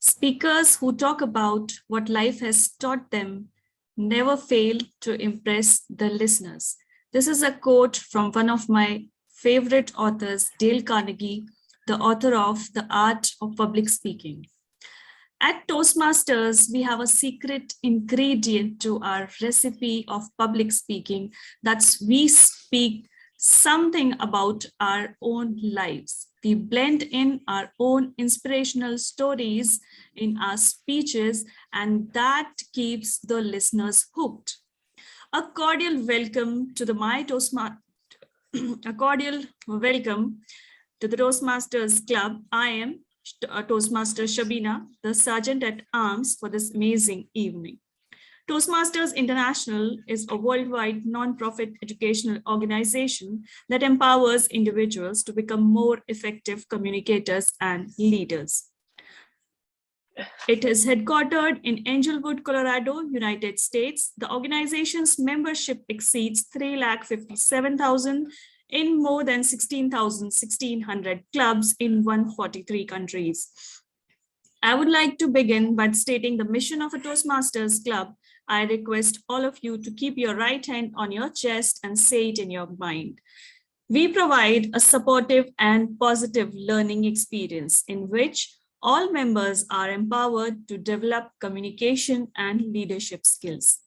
Speakers who talk about what life has taught them never fail to impress the listeners. This is a quote from one of my favorite authors, Dale Carnegie, the author of The Art of Public Speaking. At Toastmasters, we have a secret ingredient to our recipe of public speaking. That's we speak something about our own lives. We blend in our own inspirational stories in our speeches, and that keeps the listeners hooked. A cordial welcome to the Toastmasters Club. I am Toastmaster Shabina, the Sergeant at Arms for this amazing evening. Toastmasters International is a worldwide non-profit educational organization that empowers individuals to become more effective communicators and leaders. It is headquartered in Angelwood, Colorado, United States. The organization's membership exceeds 357,000 in more than 16,600 clubs in 143 countries. I would like to begin by stating the mission of a Toastmasters Club. I request all of you to keep your right hand on your chest and say it in your mind. We provide a supportive and positive learning experience in which all members are empowered to develop communication and leadership skills,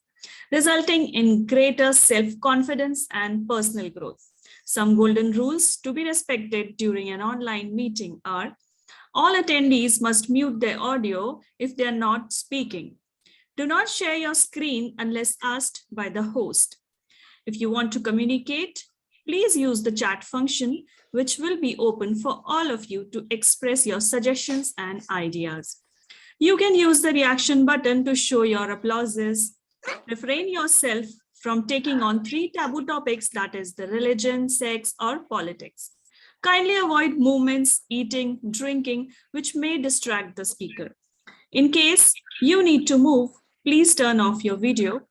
resulting in greater self-confidence and personal growth. Some golden rules to be respected during an online meeting are: all attendees must mute their audio if they are not speaking. Do not share your screen unless asked by the host. If you want to communicate, please use the chat function, which will be open for all of you to express your suggestions and ideas. You can use the reaction button to show your applauses. Refrain yourself from taking on 3 taboo topics, that is the religion, sex, or politics. Kindly avoid movements, eating, drinking, which may distract the speaker. In case you need to move, please turn off your video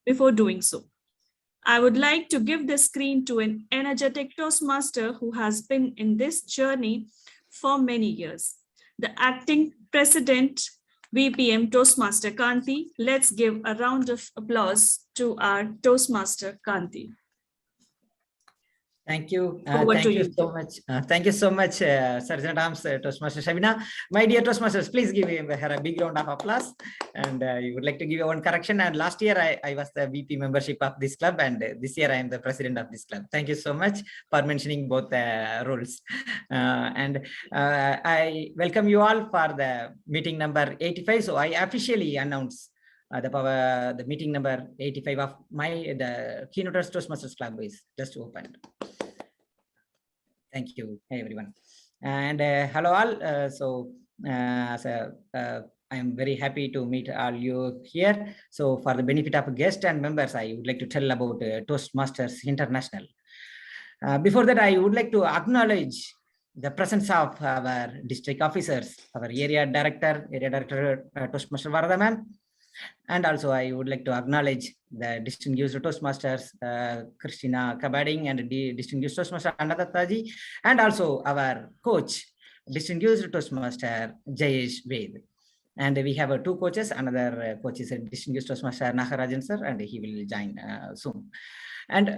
before doing so. I would like to give the screen to an energetic Toastmaster who has been in this journey for many years, the acting president, VPM Toastmaster Kanti. Let's give a round of applause to our Toastmaster Kanti. Thank you. Thank you so much. Thank you so much, Sergeant Arms, Toastmaster Shabina. My dear Toastmasters, please give her a big round of applause. And you would like to give you one correction. And last year, I was the VP membership of this club. And this year, I am the president of this club. Thank you so much for mentioning both roles. I welcome you all for the meeting number 85. So I officially announce the meeting number 85 of the Keynote Toastmasters Club is just opened. Thank you, hey everyone, and hello all. I am very happy to meet all you here. So for the benefit of guests and members, I would like to tell about Toastmasters International. Before that, I would like to acknowledge the presence of our district officers, our area director Toastmaster Varada ma'am. And also, I would like to acknowledge the distinguished Toastmasters, Christina, Cabading, and the distinguished Toastmaster Anadattaji, and also our coach, distinguished Toastmaster Jayesh Ved. And we have 2 coaches. Another coach is a distinguished Toastmaster Nagarajan sir, and he will join soon. And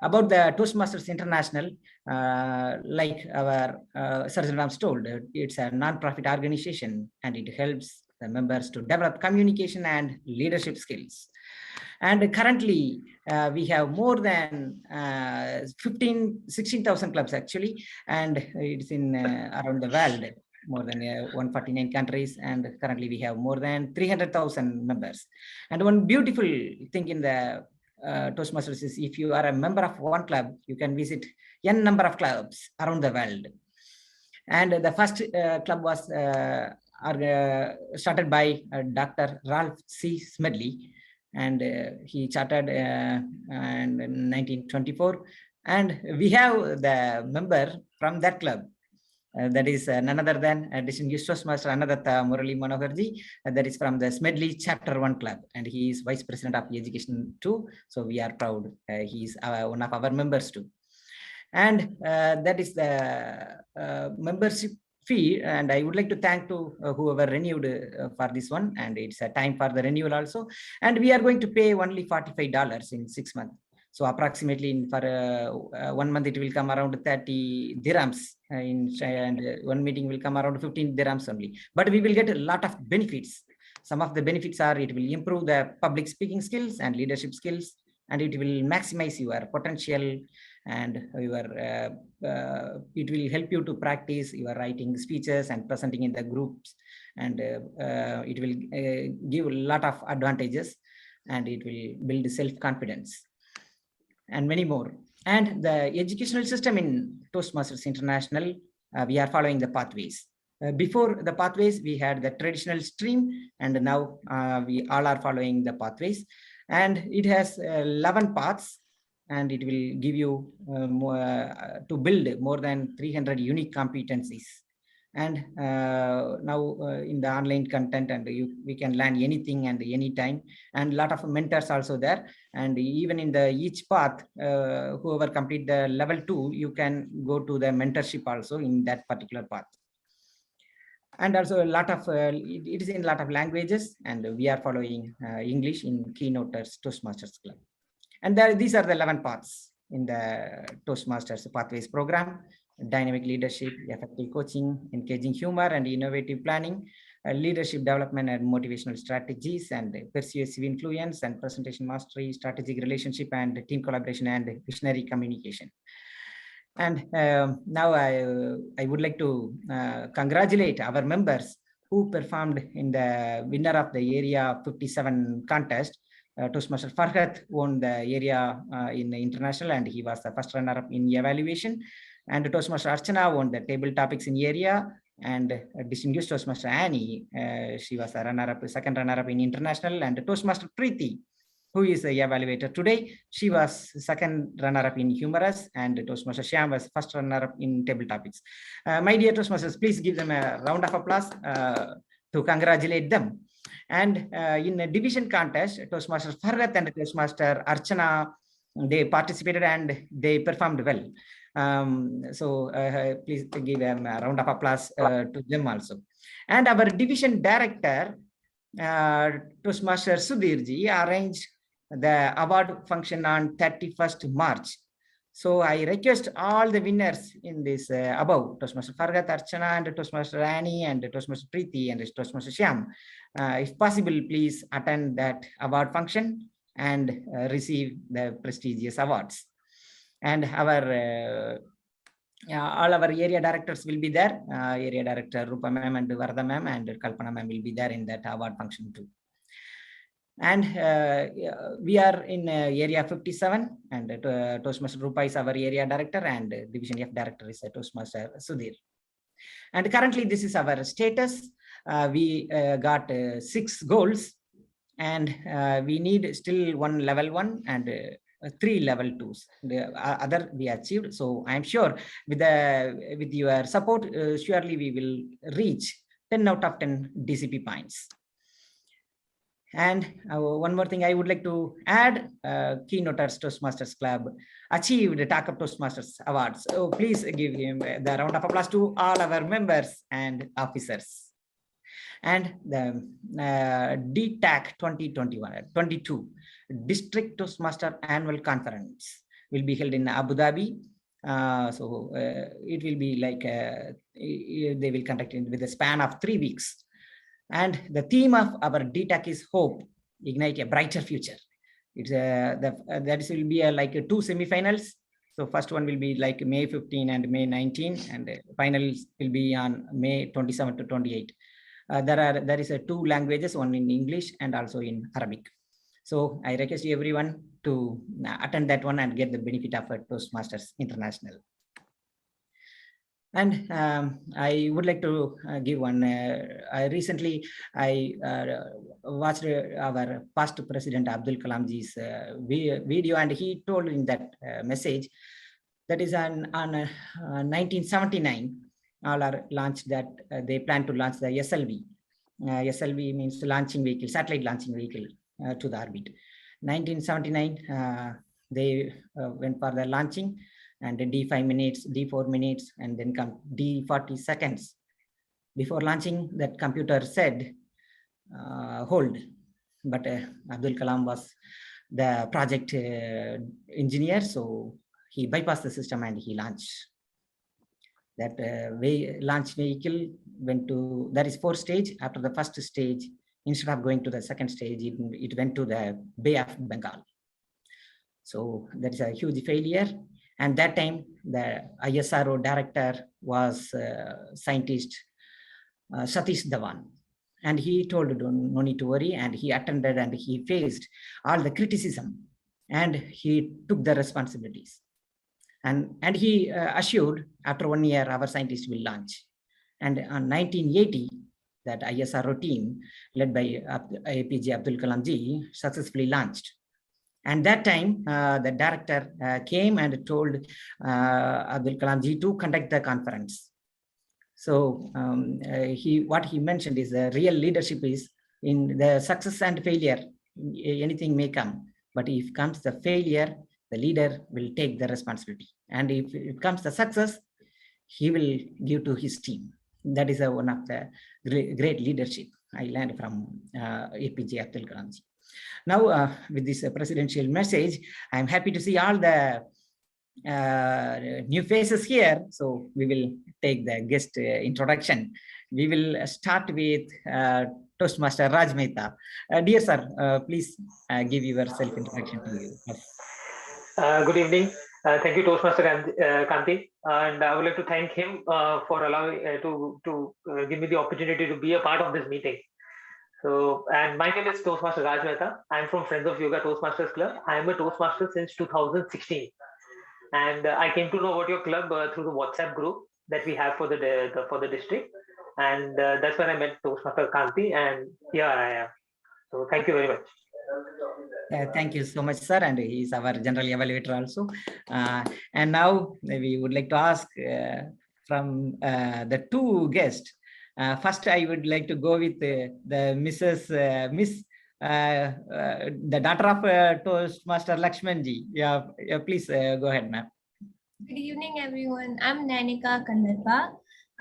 about the Toastmasters International, like our Sergeant Rams told, it's a non-profit organization, and it helps the members to develop communication and leadership skills. And currently, we have more than 16,000 clubs actually, and it's in around the world, more than 149 countries, and currently we have more than 300,000 members. And one beautiful thing in the Toastmasters is if you are a member of one club, you can visit n number of clubs around the world. And the first club was started by Dr. Ralph C. Smedley, and he chartered in 1924. And we have the member from that club. That is none other than distinguished Toastmaster Anadatta Murali Manoharji. That is from the Smedley Chapter 1 Club, and he is Vice President of Education too. So we are proud. He is one of our members too. And that is the membership fee, and I would like to thank to whoever renewed for this one, and it's a time for the renewal also. And we are going to pay only $45 in 6 months. So approximately for 1 month, it will come around 30 dirhams and one meeting will come around 15 dirhams only. But we will get a lot of benefits. Some of the benefits are it will improve the public speaking skills and leadership skills, and it will maximize your potential, and your it will help you to practice your writing speeches and presenting in the groups, and it will give a lot of advantages, and it will build self-confidence and many more. And the educational system in Toastmasters International, we are following the pathways. Before the pathways, we had the traditional stream, and now we all are following the pathways. And it has 11 paths, and it will give you to build more than 300 unique competencies. And now in the online content, and we can learn anything and anytime, and a lot of mentors also there. And even in the each path, whoever complete the level 2, you can go to the mentorship also in that particular path. And also a lot of it is in a lot of languages, and we are following English in Keynoters Toastmasters Club. And these are the 11 paths in the Toastmasters Pathways program: dynamic leadership, effective coaching, engaging humor and innovative planning, leadership development and motivational strategies, and persuasive influence and presentation mastery, strategic relationship and team collaboration, and visionary communication. And now I would like to congratulate our members who performed in the winner of the Area 57 contest. Toastmaster Farhat won the area in the international, and he was the first runner-up in evaluation. And Toastmaster Archana won the table topics in area, and distinguished Toastmaster Annie, she was the runner-up, second runner-up in international. And Toastmaster Preeti, who is the evaluator today, she was second runner-up in humorous, and Toastmaster Shyam was first runner-up in table topics. My dear Toastmasters, please give them a round of applause to congratulate them. And in a division contest, Toastmaster Farhat and Toastmaster Archana, they participated and they performed well. So please give them a round of applause to them also. And our division director, Toastmaster Sudhirji, arranged the award function on 31st March. So I request all the winners in this above, Toastmaster Farhat, Archana, and Toastmaster Annie, and Toastmaster Preeti, and Toastmaster Shyam, if possible, please attend that award function and receive the prestigious awards. And our all our area directors will be there. Area director Rupa ma'am and Varda ma'am and Kalpana ma'am will be there in that award function too. And we are in area 57, and Toastmaster Rupa is our area director, and division F director is Toastmaster Sudhir. And currently this is our status. We got 6 goals, and we need still 1 level 1 and 3 level 2s. The other we achieved. So I'm sure with your support, surely we will reach 10 out of 10 DCP points. And one more thing I would like to add, Keynoters Toastmasters Club achieved the Talk of Toastmasters Awards. So please give him the round of applause to all our members and officers. And the DTAC 2021-22 District Toastmaster Annual Conference will be held in Abu Dhabi. So it will be like, they will conduct it with a span of 3 weeks. And the theme of our DTAC is Hope, Ignite a Brighter Future. It's that will be like 2 semifinals. So first one will be like May 15 and May 19, and finals will be on May 27 to 28. There is 2 languages, one in English and also in Arabic. So I request everyone to attend that one and get the benefit of Toastmasters International. And I would like to give one. Recently, I watched our past President Abdul Kalamji's video, and he told in that message that is on 1979. All are launched that they plan to launch the SLV. SLV means launching vehicle, satellite launching vehicle to the orbit. 1979, they went for the launching. And D5 minutes, D4 minutes, and then come D40 seconds. Before launching, that computer said, hold. But Abdul Kalam was the project engineer, so he bypassed the system and he launched. That launch vehicle went to, that is 4 stage. After the first stage, instead of going to the second stage, it went to the Bay of Bengal. So that is a huge failure. And that time, the ISRO director was scientist Satish Dhawan. And he told, no need to worry. And he attended and he faced all the criticism. And he took the responsibilities. And he assured, after 1 year, our scientists will launch. And on 1980, that ISRO team, led by APJ Abdul Kalam ji, successfully launched. And that time, the director came and told Abdul Kalam ji to conduct the conference. So what he mentioned is the real leadership is in the success and failure. Anything may come, but if comes the failure, the leader will take the responsibility. And if it comes the success, he will give to his team. That is one of the great leadership I learned from APJ Abdul Kalam ji. Now, with this presidential message, I'm happy to see all the new faces here. So we will take the guest introduction. We will start with Toastmaster Raj Mehta. Dear sir, please give your self-introduction to you. Good evening. Thank you, Toastmaster Kanti, and I would like to thank him for allowing to give me the opportunity to be a part of this meeting. So, and my name is Toastmaster Raj Mehta. I'm from Friends of Yoga Toastmasters Club. I am a Toastmaster since 2016, and I came to know about your club through the WhatsApp group that we have for the district, and that's when I met Toastmaster Kanti, and here I am. So, thank you very much. Thank you so much, sir. And he is our general evaluator also. And now we would like to ask from the two guests. First, I would like to go with the Miss, the daughter of Toastmaster Lakshmanji. Yeah, please go ahead, ma'am. Good evening, everyone. I'm Nanika Kandarpa.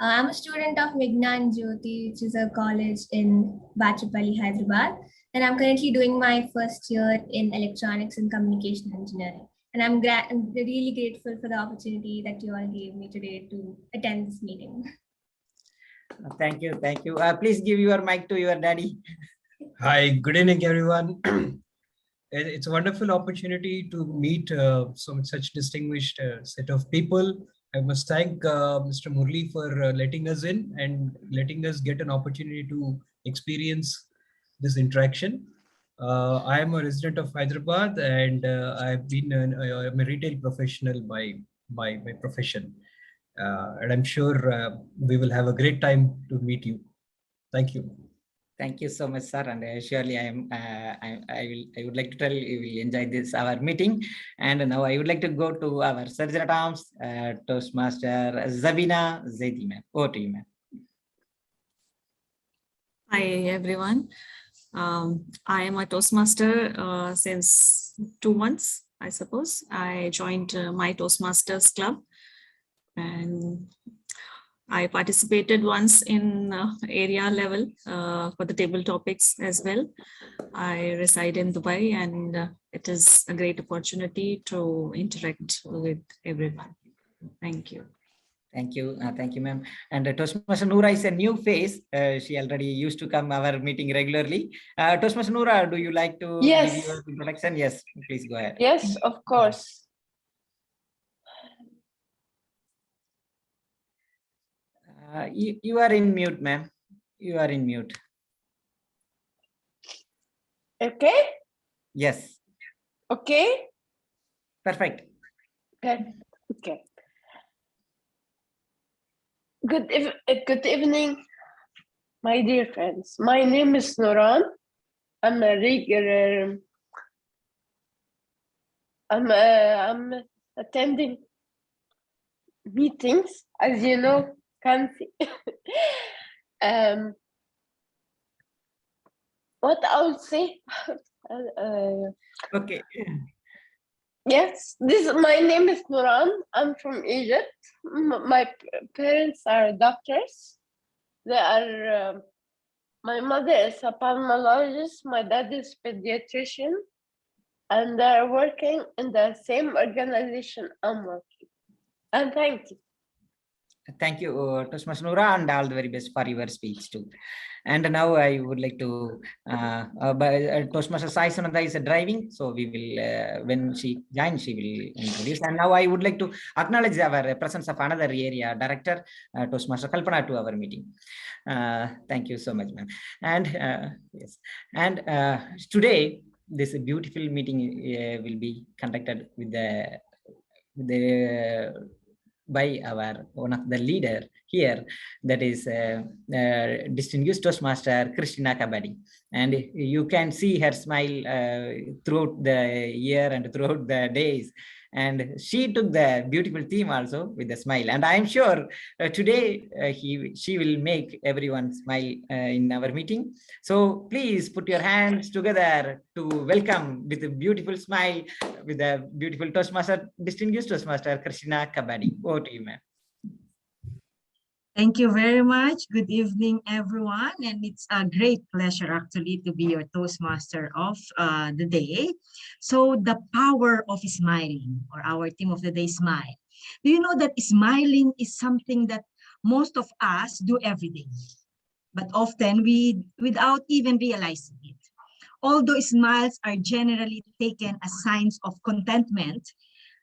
I'm a student of Vignan Jyoti, which is a college in Bachapalli, Hyderabad. And I'm currently doing my first year in electronics and communication engineering. And I'm really grateful for the opportunity that you all gave me today to attend this meeting. Thank you. Thank you. Please give your mic to your daddy. Hi, good evening, everyone. It's a wonderful opportunity to meet such distinguished set of people. I must thank Mr. Murli for letting us in and letting us get an opportunity to experience this interaction. I am a resident of Hyderabad, and I've been I'm a retail professional by profession. And I'm sure we will have a great time to meet you. Thank you. Thank you so much, sir. And surely I would like to tell you will enjoy this our meeting. And now I would like to go to our Surgeon at Arms, Toastmaster Zabina Zaidi, ma'am. Over to you, ma'am. Hi, everyone. I am a Toastmaster since 2 months, I suppose. I joined my Toastmasters club, and I participated once in area level for the table topics as well. I reside in Dubai, and it is a great opportunity to interact with everyone. Thank you. Thank you. Thank you, ma'am. And Toastmaster Noora is a new face. She already used to come our meeting regularly. Toastmaster Noora, do you like to give your introduction? Yes, please go ahead. Yes, of course. You are in mute, ma'am. You are in mute. Okay. Yes. Okay. Perfect. Okay. Good evening, my dear friends. My name is Nuran. I'm a regular. I'm attending meetings, as you know, Kanti. What I would say. Okay. Yes, my name is Nuran. I'm from Egypt. My parents are doctors. They are, my mother is a pulmonologist, my dad is pediatrician, and they're working in the same organization I'm working. And thank you. Thank you, Toastmaster Noora, and all the very best for your speech too. And now I would like to, Toastmaster Sai Sunanda is driving, so we will, when she joins, she will introduce. And now I would like to acknowledge our presence of another area director, Toastmaster Kalpana, to our meeting. Thank you so much, ma'am. And yes, and today this beautiful meeting will be conducted with the by our one of the leader here, that is distinguished Toastmaster Christina Cabading. And you can see her smile throughout the year and throughout the days. And she took the beautiful theme also with a smile. And I am sure today she will make everyone smile in our meeting. So please put your hands together to welcome with a beautiful smile with a beautiful Toastmaster, distinguished Toastmaster Christina Cabading. Over to you, ma'am. Thank you very much. Good evening, everyone. And it's a great pleasure actually to be your Toastmaster of the day. So the power of smiling, or our theme of the day, smile. Do you know that smiling is something that most of us do every day, but often without even realizing it. Although smiles are generally taken as signs of contentment,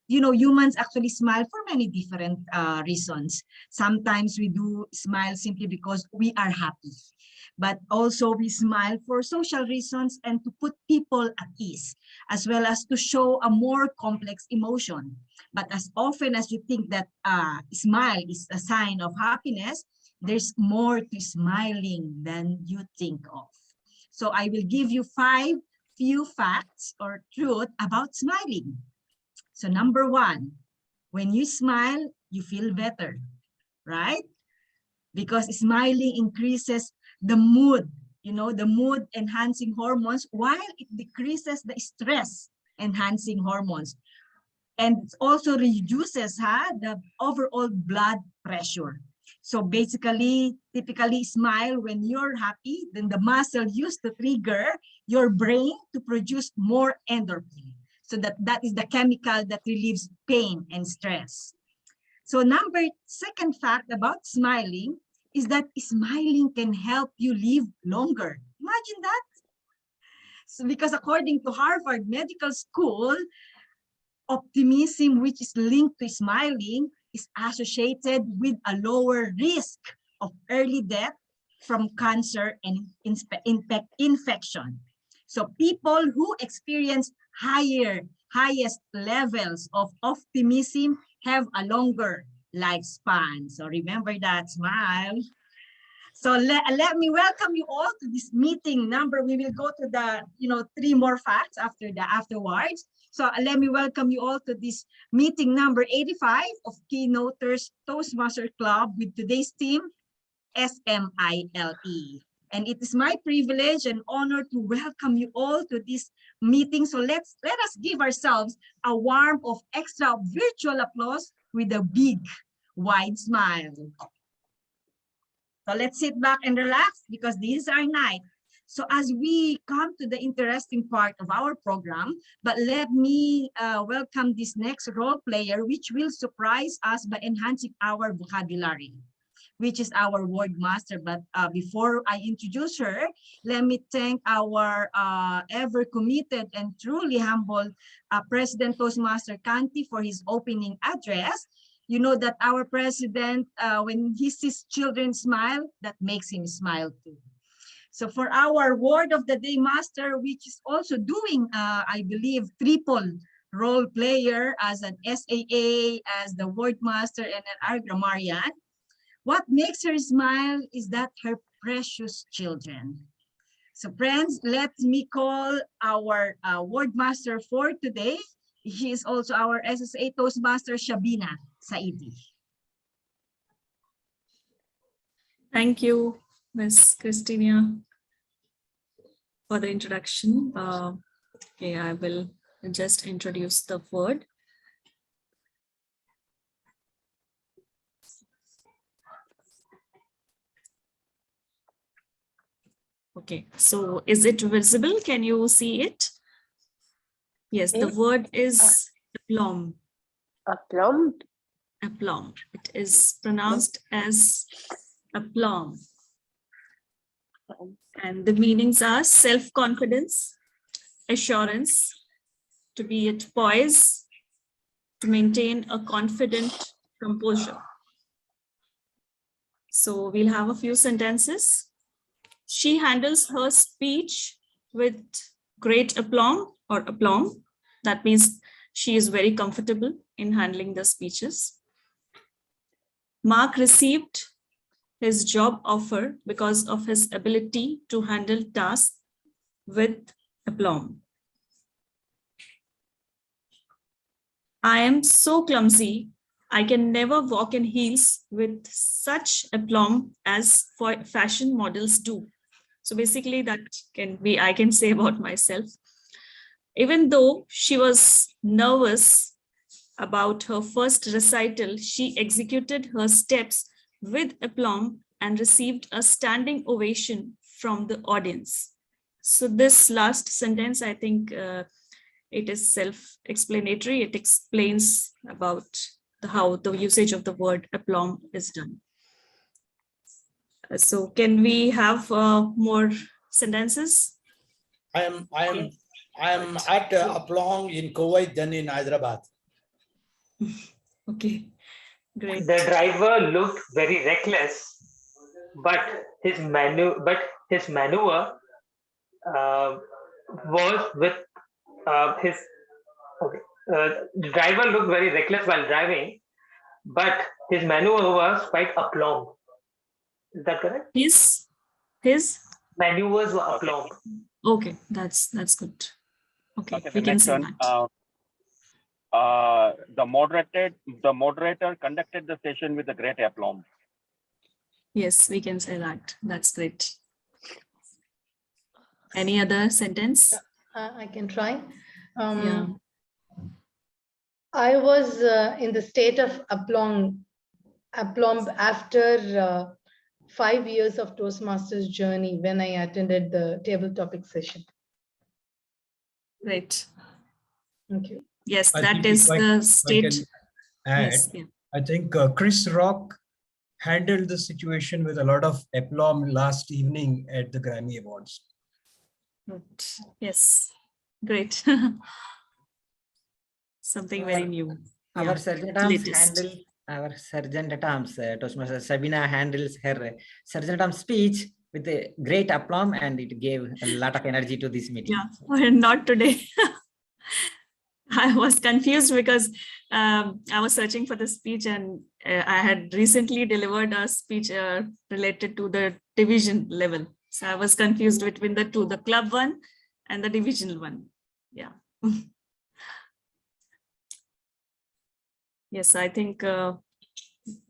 you know, humans actually smile for many different reasons. Sometimes we do smile simply because we are happy, but also we smile for social reasons and to put people at ease, as well as to show a more complex emotion. But as often as you think that smile is a sign of happiness, there's more to smiling than you think of. So I will give you 5 few facts or truth about smiling. So number 1, when you smile, you feel better, right? Because smiling increases the mood, you know, the mood enhancing hormones, while it decreases the stress enhancing hormones. And it also reduces the overall blood pressure. So basically, typically smile when you're happy, then the muscle used to trigger your brain to produce more endorphin. So that is the chemical that relieves pain and stress. So second fact about smiling is that smiling can help you live longer. Imagine that. So because according to Harvard Medical School, optimism, which is linked to smiling, is associated with a lower risk of early death from cancer and infection. So people who experience highest levels of optimism have a longer lifespan. So remember that, smile. So let me welcome you all to this meeting number. We will go to the 3 more facts afterwards. So let me welcome you all to this meeting number 85 of Keynoters Toastmaster Club with today's theme, SMILE. And it is my privilege and honor to welcome you all to this meeting. So let us give ourselves a warm of extra virtual applause with a big, wide smile. So let's sit back and relax because this is our night. So as we come to the interesting part of our program, but let me welcome this next role player, which will surprise us by enhancing our vocabulary, which is our word master. But before I introduce her, let me thank our ever committed and truly humble President Toastmaster Kanti for his opening address. You know that our president, when he sees children smile, that makes him smile too. So for our word of the day master, which is also doing, I believe, triple role player as an SAA, as the word master, and an our grammarian, what makes her smile is that her precious children. So friends, let me call our word master for today. She is also our SSA Toastmaster, Shabina Saidi. Thank you, Ms. Christina, for the introduction. Okay, I will just introduce the word. Okay, so is it visible? Can you see it? Yes, the word is aplomb. Aplomb. Aplomb. It is pronounced as aplomb. And the meanings are self-confidence, assurance, to be at poise, to maintain a confident composure. So we'll have a few sentences. She handles her speech with great aplomb or aplomb. That means she is very comfortable in handling the speeches. Mark received his job offer because of his ability to handle tasks with aplomb. I am so clumsy, I can never walk in heels with such aplomb as fashion models do. So basically that can be, I can say about myself. Even though she was nervous about her first recital, she executed her steps with aplomb and received a standing ovation from the audience. So this last sentence, I think it is self-explanatory. It explains about how the usage of the word aplomb is done. So can we have more sentences? I am at aplomb in Kuwait, then in Hyderabad. Okay, great. The driver looked very reckless, but his maneuver was with his. Okay, the driver looked very reckless while driving, but his maneuver was quite aplomb. Is that correct? His Maneuvers were aplomb. okay, that's good. Okay, we can say that. The moderator conducted the session with a great aplomb. Yes, we can say that. That's great. Any other sentence? I can try. Yeah. I was in the state of aplomb after 5 years of Toastmasters journey when I attended the table topic session. Great. Thank you. Yes, I that think is if I the state. add, Yes, yeah. I think Chris Rock handled the situation with a lot of aplomb last evening at the Grammy Awards. Good. Yes, great. Something very new. Our Yeah, sergeant arms latest. handle our sergeant at arms. Toastmaster Sabina handles her sergeant arms speech with a great aplomb, and it gave a lot of energy to this meeting. Yeah, not today. I was confused because I was searching for the speech, and I had recently delivered a speech related to the division level. So I was confused between the two, the club one and the divisional one. Yeah. Yes, I think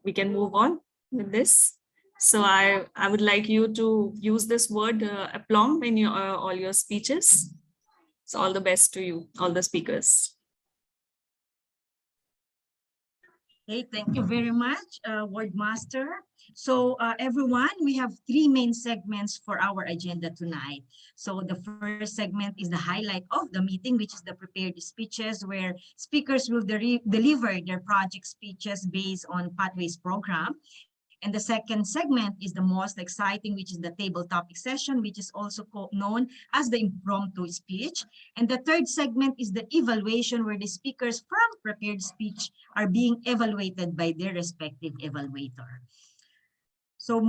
we can move on with this. So I would like you to use this word aplomb in your all your speeches. So all the best to you, all the speakers. Okay, thank you very much, Word Master. So everyone, we have 3 main segments for our agenda tonight. So the first segment is the highlight of the meeting, which is the prepared speeches, where speakers will deliver their project speeches based on Pathways program. And the second segment is the most exciting, which is the table topic session, which is also known as the impromptu speech. And the third segment is the evaluation, where the speakers from prepared speech are being evaluated by their respective evaluator. So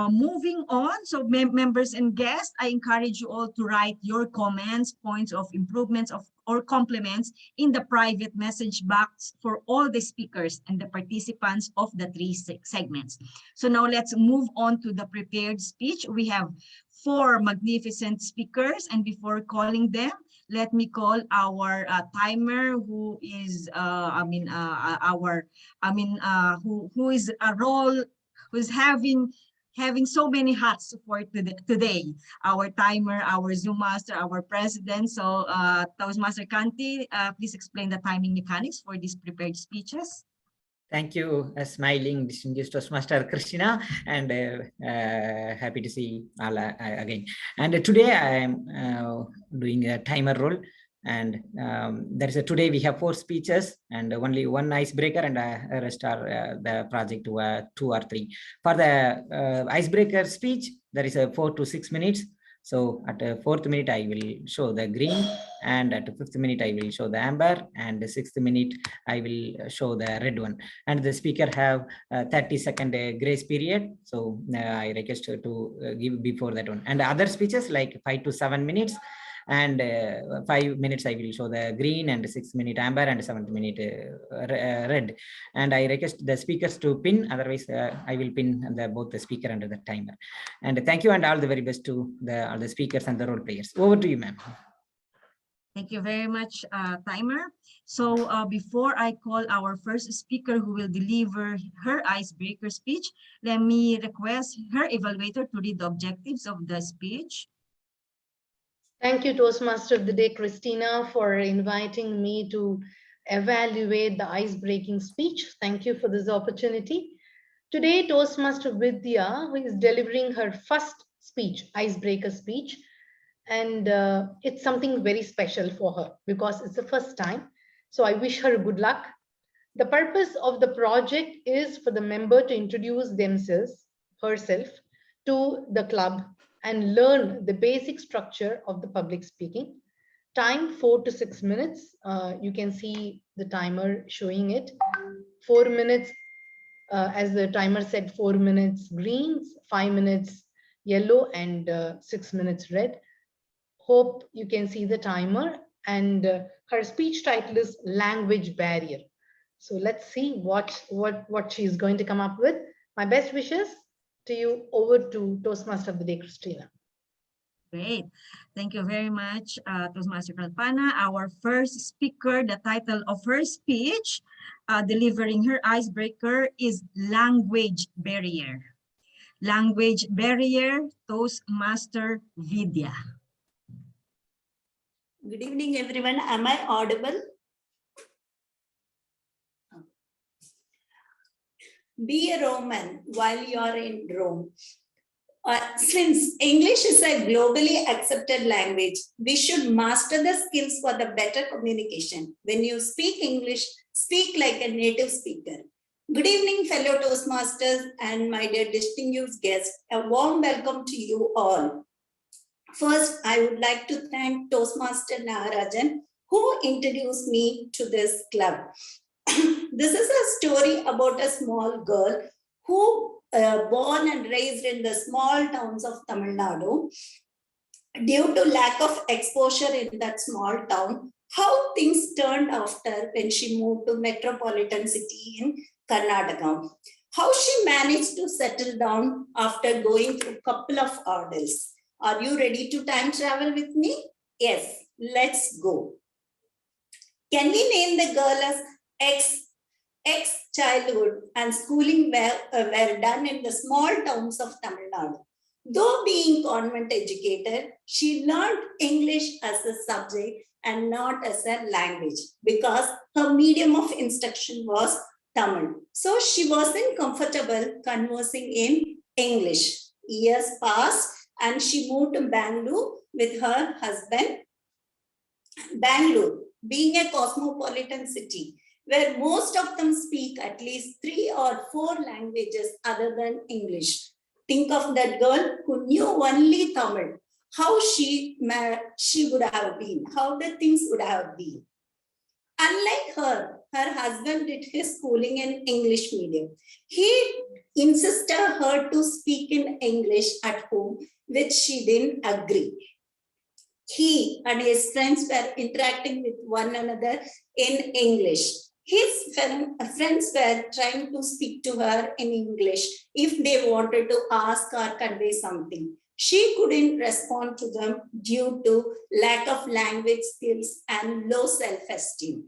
moving on, so members and guests, I encourage you all to write your comments, points of improvements or compliments in the private message box for all the speakers and the participants of the 3 segments. So now let's move on to the prepared speech. We have 4 magnificent speakers, and before calling them, let me call our timer, who is who is a role, who's having so many hats for today. Our timer, our Zoom master, our president. So Toastmaster Kanti, please explain the timing mechanics for these prepared speeches. Thank you, smiling distinguished Toastmaster Christina, and happy to see all again. And today I am doing a timer role, and today we have 4 speeches and only 1 icebreaker, and rest are the project 2 or 3. For the icebreaker speech, there is a 4 to 6 minutes. So at the 4th minute, I will show the green, and at the 5th minute, I will show the amber, and the 6th minute, I will show the red one. And the speaker have 30-second grace period. So I request to give before that one. And other speeches like 5 to 7 minutes, and 5 minutes I will show the green, and 6 minute amber, and 7th minute red. And I request the speakers to pin, otherwise I will pin both the speaker and the timer. And thank you, and all the very best to all the speakers and the role players. Over to you, ma'am. Thank you very much, Timer. So before I call our first speaker who will deliver her icebreaker speech, let me request her evaluator to read the objectives of the speech. Thank you, Toastmaster of the Day, Christina, for inviting me to evaluate the ice-breaking speech. Thank you for this opportunity. Today, Toastmaster Vidya, who is delivering her first speech, icebreaker speech, and it's something very special for her because it's the first time. So I wish her good luck. The purpose of the project is for the member to introduce herself to the club and learn the basic structure of the public speaking. Time 4 to 6 minutes. You can see the timer showing it. 4 minutes, as the timer said, 4 minutes greens, 5 minutes yellow, and 6 minutes red. Hope you can see the timer. And her speech title is Language Barrier. So let's see what she's going to come up with. My best wishes to you. Over to Toastmaster of the Day, Christina. Great. Thank you very much, Toastmaster Kalpana. Our first speaker, the title of her speech, delivering her icebreaker, is Language Barrier. Language Barrier, Toastmaster Vidya. Good evening, everyone. Am I audible? Be a Roman while you are in Rome. Since English is a globally accepted language, we should master the skills for the better communication. When you speak English, speak like a native speaker. Good evening, fellow Toastmasters and my dear distinguished guests. A warm welcome to you all. First, I would like to thank Toastmaster Nagarajan, who introduced me to this club. This is a story about a small girl who born and raised in the small towns of Tamil Nadu. Due to lack of exposure in that small town, how things turned after when she moved to metropolitan city in Karnataka. How she managed to settle down after going through a couple of hurdles. Are you ready to time travel with me? Yes, let's go. Can we name the girl as childhood and schooling were done in the small towns of Tamil Nadu. Though being convent educated, she learned English as a subject and not as a language because her medium of instruction was Tamil. So she wasn't comfortable conversing in English. Years passed and she moved to Bangalore with her husband. Bangalore, being a cosmopolitan city, where most of them speak at least 3 or 4 languages other than English. Think of that girl who knew only Tamil, how she would have been, how the things would have been. Unlike her husband did his schooling in English medium. He insisted her to speak in English at home, which she didn't agree. He and his friends were interacting with one another in English. His friends were trying to speak to her in English if they wanted to ask or convey something. She couldn't respond to them due to lack of language skills and low self-esteem.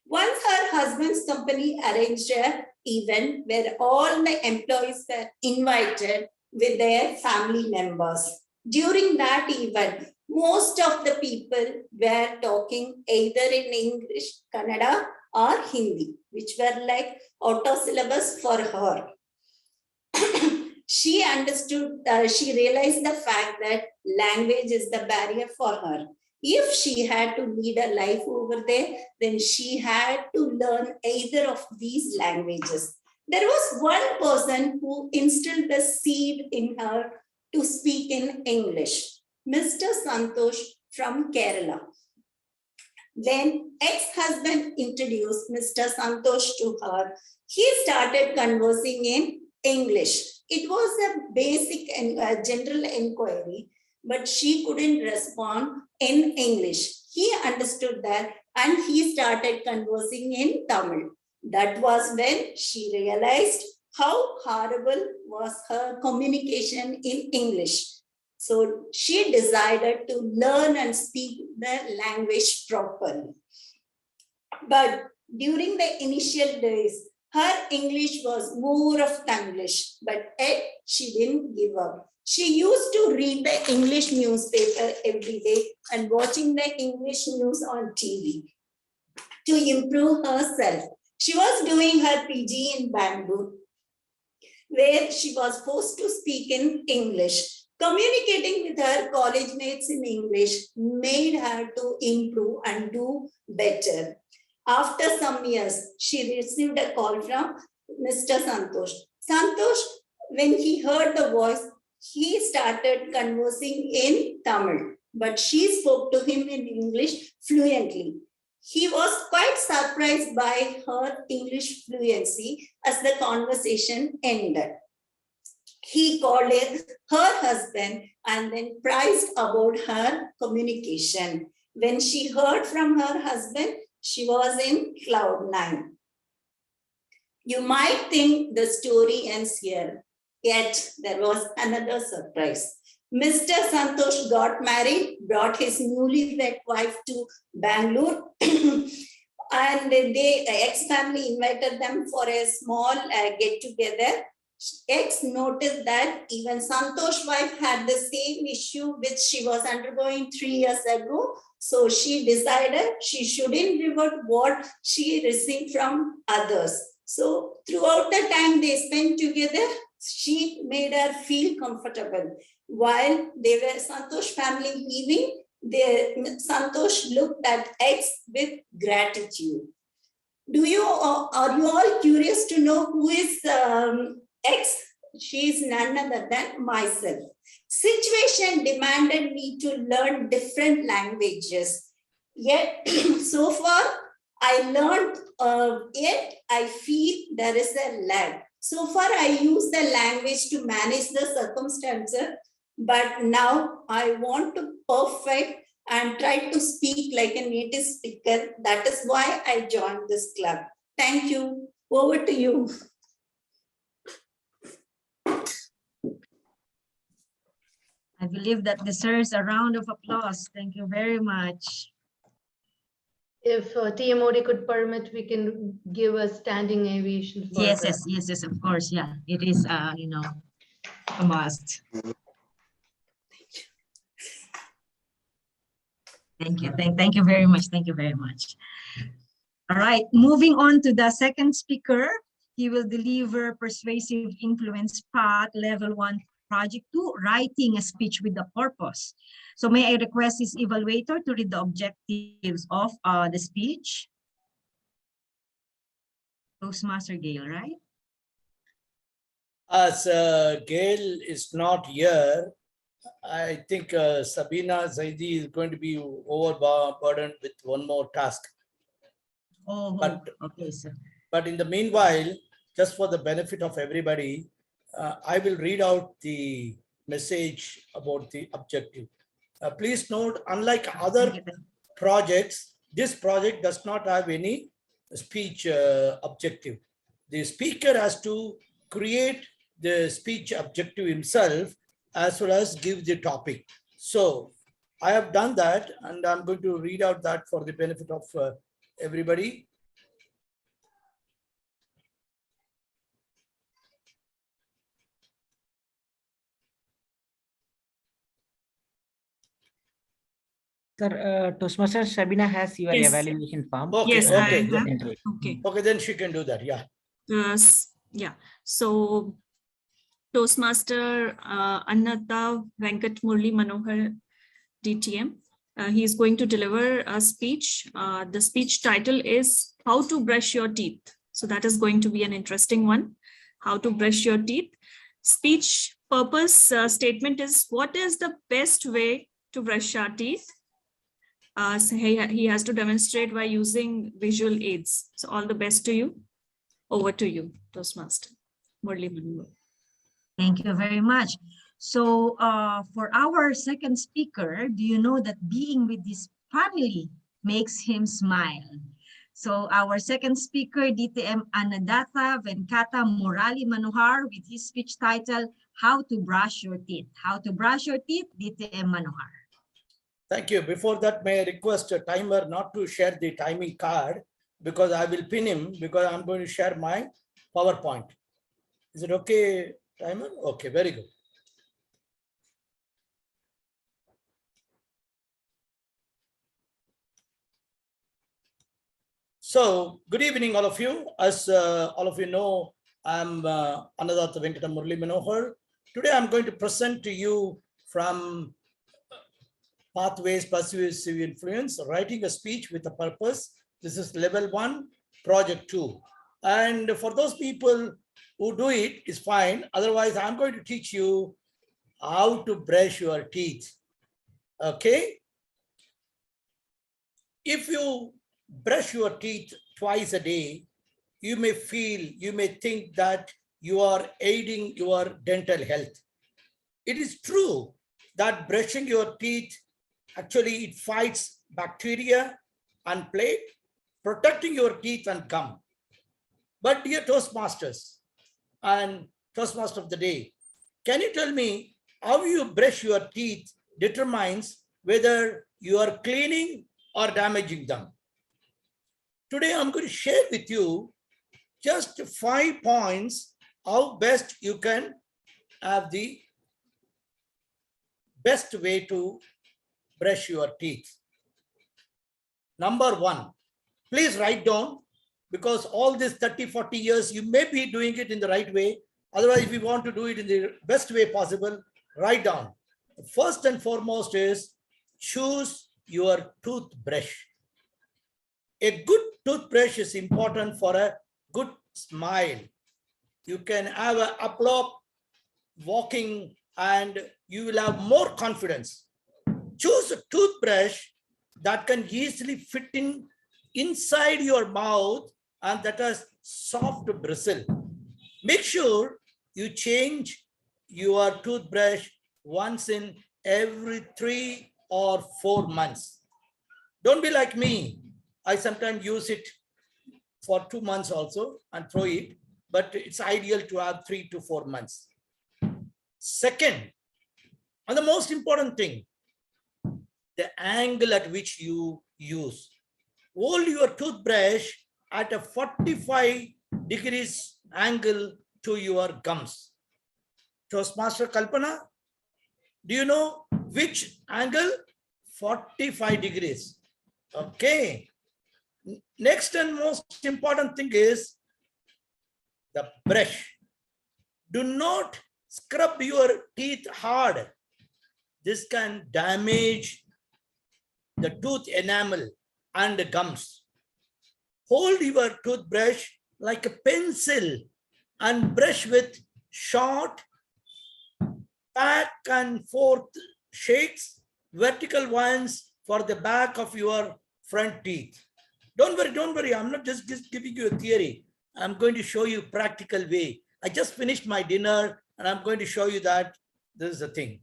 Once her husband's company arranged an event where all the employees were invited with their family members. During that event, most of the people were talking either in English, Kannada, or Hindi, which were like auto syllabus for her. She understood, she realized the fact that language is the barrier for her. If she had to lead a life over there, then she had to learn either of these languages. There was one person who instilled the seed in her to speak in English, Mr. Santosh from Kerala. When ex-husband introduced Mr. Santosh to her, he started conversing in English. It was a basic and general inquiry, but she couldn't respond in English. He understood that and he started conversing in Tamil. That was when she realized how horrible was her communication in English. So she decided to learn and speak the language properly. But during the initial days, her English was more of Tanglish, but yet she didn't give up. She used to read the English newspaper every day and watching the English news on TV to improve herself. She was doing her PG in Bangalore, where she was forced to speak in English. Communicating with her college mates in English made her to improve and do better. After some years, she received a call from Mr. Santosh. Santosh, when he heard the voice, he started conversing in Tamil, but she spoke to him in English fluently. He was quite surprised by her English fluency as the conversation ended. He called her husband and then prized about her communication. When she heard from her husband, she was in cloud nine. You might think the story ends here, yet there was another surprise. Mr. Santosh got married, brought his newlywed wife to Bangalore, and the ex-family invited them for a small get-together. Ex noticed that even Santosh's wife had the same issue which she was undergoing 3 years ago. So she decided she shouldn't revert what she received from others. So throughout the time they spent together, she made her feel comfortable. While they were Santosh family leaving, Santosh looked at ex with gratitude. Are you all curious to know who is X? She is none other than myself. Situation demanded me to learn different languages. Yet, so far, I learned, yet I feel there is a lag. So far, I use the language to manage the circumstances, but now I want to perfect and try to speak like a native speaker. That is why I joined this club. Thank you. Over to you. I believe that deserves a round of applause. Thank you very much. If TMOD could permit, we can give a standing ovation for Yes, her. yes, of course. Yeah, it is, a must. Thank you. Thank you very much. Thank you very much. All right, moving on to the second speaker. He will deliver Persuasive Influence Part Level 1 Project 2, Writing a Speech with a Purpose. So may I request this evaluator to read the objectives of the speech? Toastmaster Gail, right? As Gail is not here, I think Sabina Zaidi is going to be overburdened with one more task. Oh, but, okay, sir. But in the meanwhile, just for the benefit of everybody, I will read out the message about the objective. Please note, unlike other projects, this project does not have any speech objective. The speaker has to create the speech objective himself as well as give the topic. So I have done that and I'm going to read out that for the benefit of everybody. Sir, Toastmaster Shabina has your Yes. evaluation form. Okay, Yes, okay, I have. then, Okay. okay, then she can do that. Yeah. Yeah. So Toastmaster Annata Venkat Murli Manohar DTM. He is going to deliver a speech. The speech title is How to Brush Your Teeth. So that is going to be an interesting one. How to brush your teeth. Speech purpose statement is, what is the best way to brush our teeth? So he has to demonstrate by using visual aids. So all the best to you. Over to you, Toastmaster Murli Manohar. Thank you very much. So for our second speaker, do you know that being with his family makes him smile? So our second speaker, DTM Annadatha Venkata Murali Manohar, with his speech title, How to Brush Your Teeth. How to Brush Your Teeth, DTM Manohar. Thank you. Before that, may I request a timer not to share the timing card because I will pin him because I'm going to share my PowerPoint. Is it okay, timer? Okay, very good. So, good evening, all of you. As all of you know, I'm Annadatha Venkata Murali Manohar. Today, I'm going to present to you from Pathways Persuasive Influence, writing a speech with a purpose. This is level 1, project 2. And for those people who do it, is fine. Otherwise, I'm going to teach you how to brush your teeth. Okay? If you brush your teeth twice a day, you may think that you are aiding your dental health. It is true that brushing your teeth, actually it fights bacteria and plaque, protecting your teeth and gum. But dear Toastmasters and Toastmaster of the day, can you tell me how you brush your teeth determines whether you are cleaning or damaging them? Today, I'm going to share with you just 5 points how best you can have the best way to brush your teeth. Number 1, please write down, because all these 30, 40 years, you may be doing it in the right way. Otherwise, if you want to do it in the best way possible, write down. First and foremost is choose your toothbrush. A good toothbrush is important for a good smile. You can have an upload walking and you will have more confidence. Choose a toothbrush that can easily fit inside your mouth and that has soft bristle. Make sure you change your toothbrush once in every 3 or 4 months. Don't be like me. I sometimes use it for 2 months also and throw it, but it's ideal to have 3 to 4 months. Second, and the most important thing, the angle at which you use. Hold your toothbrush at a 45 degrees angle to your gums. Toastmaster Kalpana, do you know which angle? 45 degrees. Okay. Next and most important thing is the brush. Do not scrub your teeth hard. This can damage the tooth enamel and the gums. Hold your toothbrush like a pencil and brush with short back and forth shakes, vertical ones for the back of your front teeth. Don't worry. I'm not just giving you a theory. I'm going to show you practical way. I just finished my dinner and I'm going to show you that this is the thing.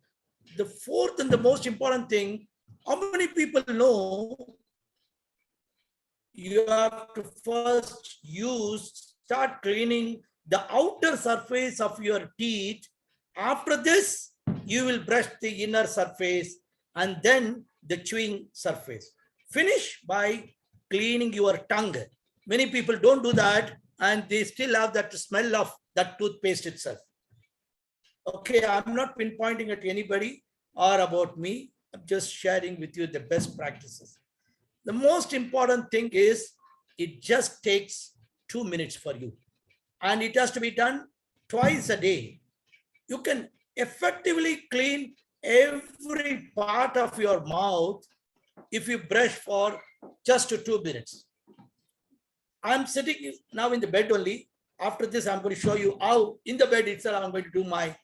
The fourth and the most important thing, how many people know you have to first start cleaning the outer surface of your teeth. After this, you will brush the inner surface and then the chewing surface. Finish by cleaning your tongue. Many people don't do that and they still have that smell of that toothpaste itself. Okay, I'm not pinpointing at anybody or about me. I'm just sharing with you the best practices. The most important thing is it just takes 2 minutes for you. And it has to be done twice a day. You can effectively clean every part of your mouth if you brush for just 2 minutes. I'm sitting now in the bed only. After this, I'm going to show you how in the bed itself, I'm going to do my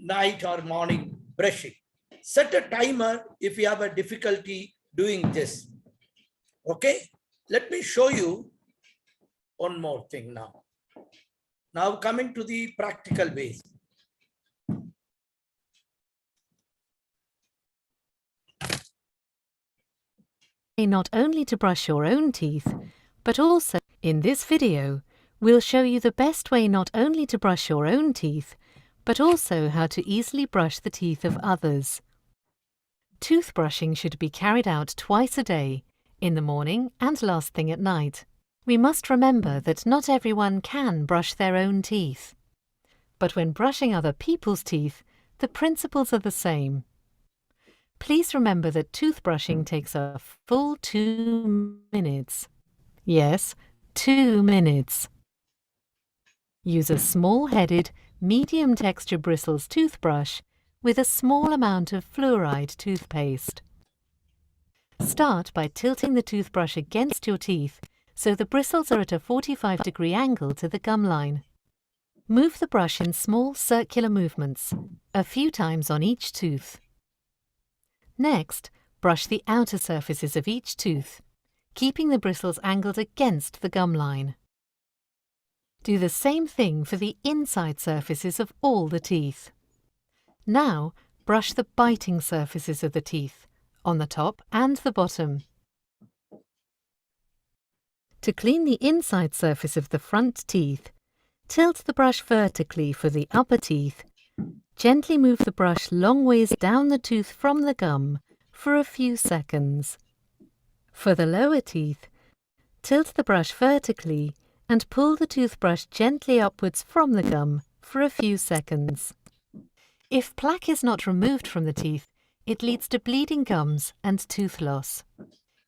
night or morning brushing. Set a timer if you have a difficulty doing this. Okay, let me show you one more thing now. Now coming to the practical ways. Not only to brush your own teeth, but also in this video, we'll show you the best way not only to brush your own teeth, but also how to easily brush the teeth of others. Toothbrushing should be carried out twice a day, in the morning and last thing at night. We must remember that not everyone can brush their own teeth. But when brushing other people's teeth, the principles are the same. Please remember that toothbrushing takes a full 2 minutes. Yes, 2 minutes. Use a small-headed, medium-texture bristles toothbrush with a small amount of fluoride toothpaste. Start by tilting the toothbrush against your teeth so the bristles are at a 45-degree angle to the gum line. Move the brush in small circular movements, a few times on each tooth. Next, brush the outer surfaces of each tooth, keeping the bristles angled against the gum line. Do the same thing for the inside surfaces of all the teeth. Now, brush the biting surfaces of the teeth, on the top and the bottom. To clean the inside surface of the front teeth, tilt the brush vertically for the upper teeth. Gently move the brush long ways down the tooth from the gum for a few seconds. For the lower teeth, tilt the brush vertically and pull the toothbrush gently upwards from the gum for a few seconds. If plaque is not removed from the teeth, it leads to bleeding gums and tooth loss.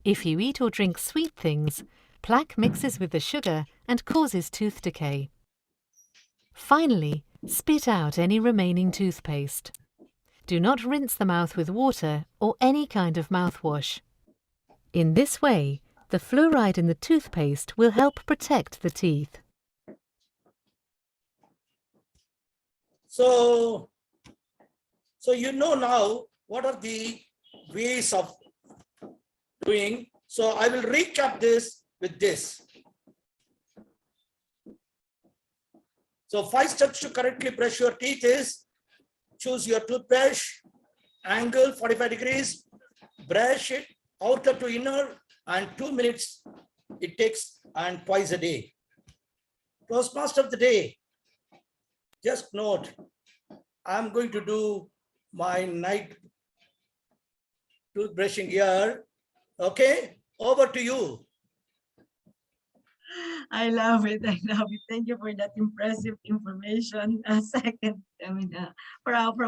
If you eat or drink sweet things, plaque mixes with the sugar and causes tooth decay. Finally, spit out any remaining toothpaste. Do not rinse the mouth with water or any kind of mouthwash. In this way, the fluoride in the toothpaste will help protect the teeth. So you know now what are the ways of doing. So I will recap this with this. So 5 steps to correctly brush your teeth is: choose your toothbrush, angle 45 degrees, brush it outer to inner, and 2 minutes it takes, and twice a day. Toastmaster of the day, just note, I'm going to do my night toothbrushing here. Okay, over to you. I love it. I love it. Thank you for that impressive information. From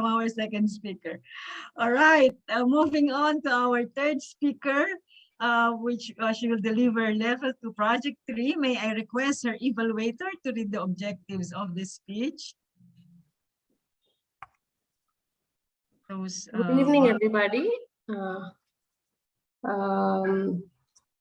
our second speaker. All right, moving on to our third speaker, which she will deliver level 2 project 3. May I request her evaluator to read the objectives of this speech? Good evening, everybody.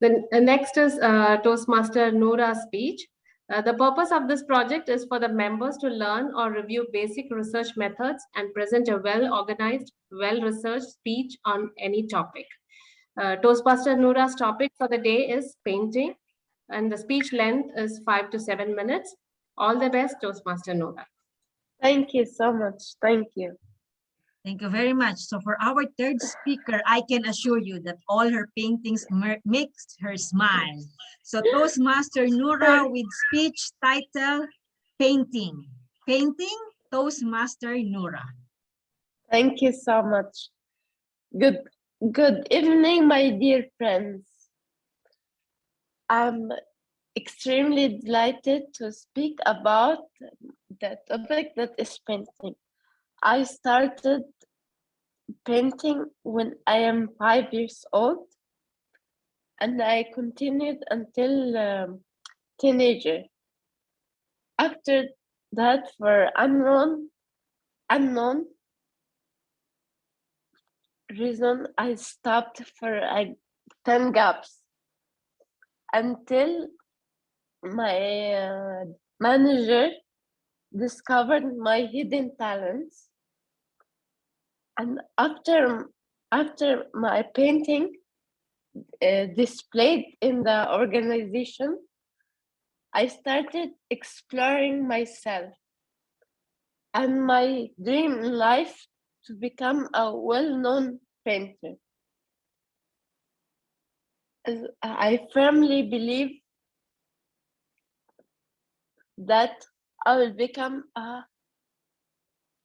The next is Toastmaster Nora's speech. The purpose of this project is for the members to learn or review basic research methods and present a well-organized, well-researched speech on any topic. Toastmaster Nora's topic for the day is painting, and the speech length is 5 to 7 minutes. All the best, Toastmaster Nora. Thank you so much. Thank you. Thank you very much. So for our third speaker, I can assure you that all her paintings makes her smile. So Toastmaster Nora with speech title, Painting. Painting, Toastmaster Nora. Thank you so much. Good evening, my dear friends. I'm extremely delighted to speak about the topic that is painting. I started painting when I am 5 years old, and I continued until teenager. After that, for unknown reason, I stopped for 10 gaps until my manager discovered my hidden talents. And after my painting displayed in the organization, I started exploring myself and my dream in life to become a well-known painter. As I firmly believe that I will become a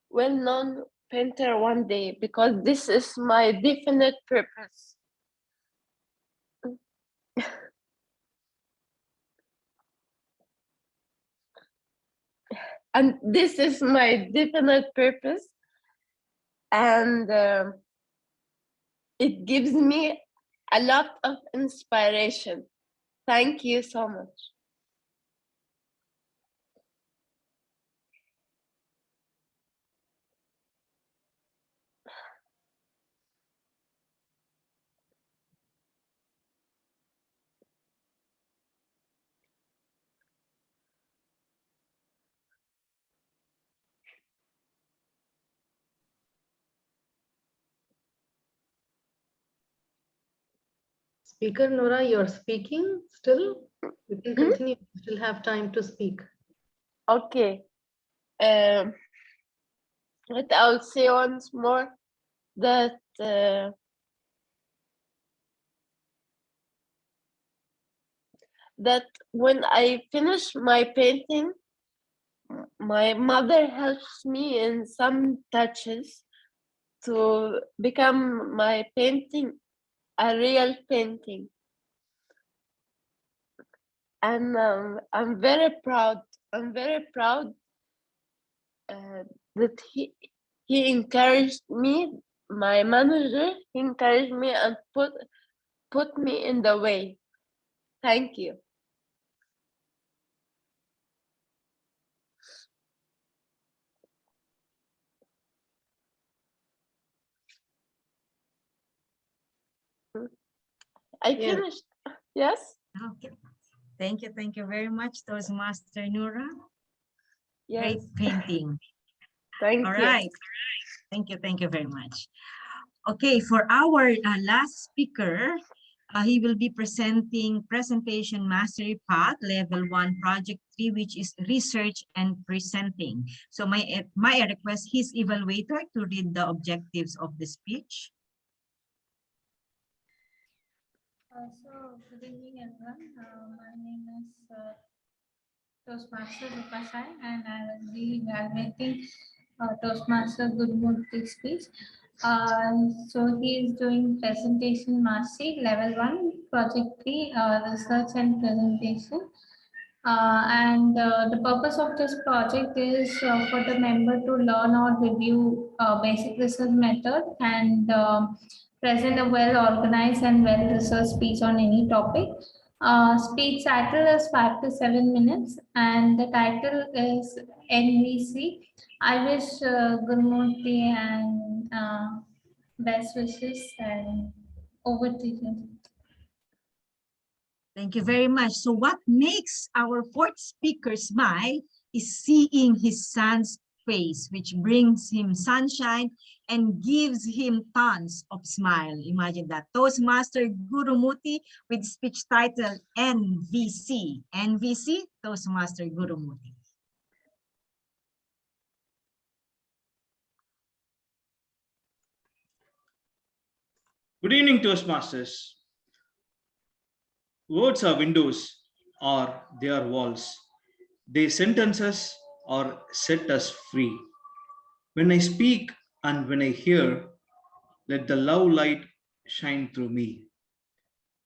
well-known painter one day, because this is my definite purpose. And this is my definite purpose, and it gives me a lot of inspiration. Thank you so much. Speaker Nora, you're speaking still? You can continue. You still have time to speak. Okay. But I'll say once more that that when I finish my painting, my mother helps me in some touches to become my painting a real painting. And I'm very proud. I'm very proud that he encouraged me. My manager encouraged me and put me in the way. Thank you. I finished. Yes. Okay. Thank you very much, Toastmaster Nora. Yes. Great painting. Thank you. All right. Thank you very much. Okay, for our last speaker, he will be presenting Presentation Mastery Path Level 1 Project 3, which is Research and Presenting. So my request his evaluator to read the objectives of the speech. So good evening everyone. My name is Toastmaster Rupasai, and I will be evaluating Toastmaster Gurumurthy's speech. So he is doing Presentation Mastery Level 1 Project 3 Research and Presentation. The purpose of this project is for the member to learn or review basic research method and present a well-organized and well-researched speech on any topic. Speech title is 5 to 7 minutes, and the title is NVC. I wish Gurumurthy and best wishes, and over to you. Thank you very much. So what makes our fourth speaker smile is seeing his son's face, which brings him sunshine and gives him tons of smile. Imagine that. Toastmaster Gurumurthy with speech title NVC. NVC, Toastmaster Gurumurthy. Good evening, Toastmasters. Words are windows, or they are walls. They sentence us or set us free. When I speak and when I hear, let the love light shine through me.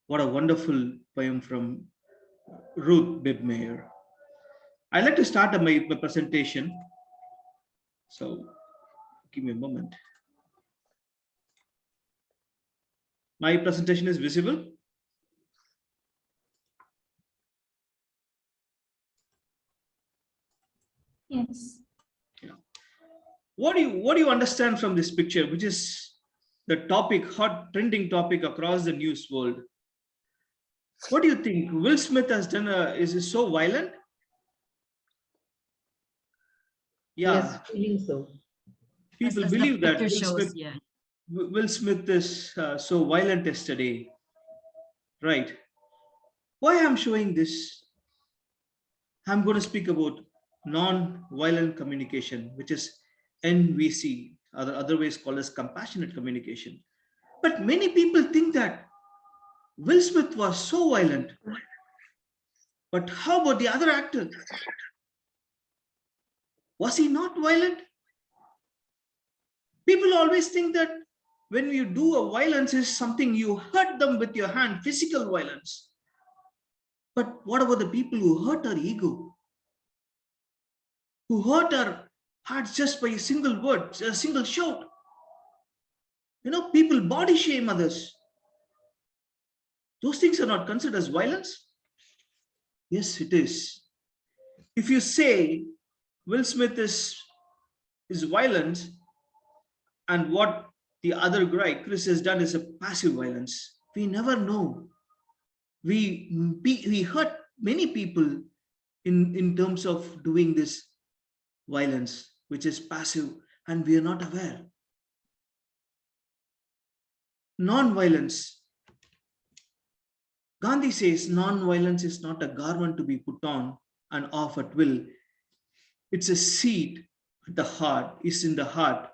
What a wonderful poem from Ruth Bibmeyer. I'd like to start my presentation. So give me a moment. My presentation is visible. Yes. Yeah. What do you understand from this picture, which is the topic, hot trending topic across the news world? What do you think? Will Smith has done is so violent? Yeah. Yes, feeling so. People As the believe that picture shows, yeah. Will Smith is so violent yesterday, right? Why I'm showing this? I'm going to speak about non-violent communication, which is NVC, otherwise called as compassionate communication. But many people think that Will Smith was so violent. But how about the other actor? Was he not violent? People always think that when you do a violence is something you hurt them with your hand, physical violence. But what about the people who hurt our ego? Who hurt our hearts just by a single word, a single shout? You know, people body shame others. Those things are not considered as violence. Yes, it is. If you say Will Smith is violent and what the other guy, Chris, has done is a passive violence, we never know. We hurt many people in terms of doing this violence, which is passive, and we are not aware. Non-violence. Gandhi says non-violence is not a garment to be put on and off at will. It's a seed at the heart, is in the heart.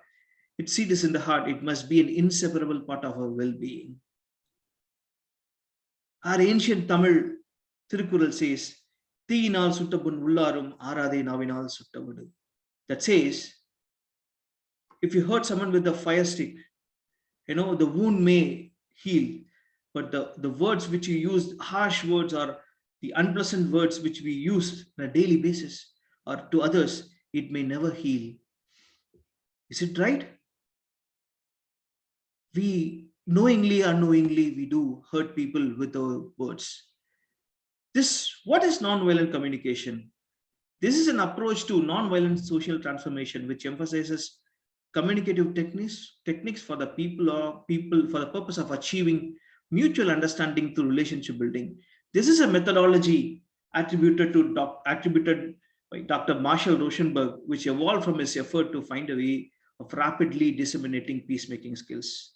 Its seed is in the heart. It must be an inseparable part of our well-being. Our ancient Tamil Tirukural says, Teenal suttabun ullarum arade navinal suttavadu. That says, if you hurt someone with a fire stick, you know, the wound may heal, but the words which you use, harsh words or the unpleasant words which we use on a daily basis or to others, it may never heal. Is it right? We knowingly or unknowingly, we do hurt people with our words. What is nonviolent communication? This is an approach to nonviolent social transformation, which emphasizes communicative techniques for the for the purpose of achieving mutual understanding through relationship building. This is a methodology attributed by Dr. Marshall Rosenberg, which evolved from his effort to find a way of rapidly disseminating peacemaking skills.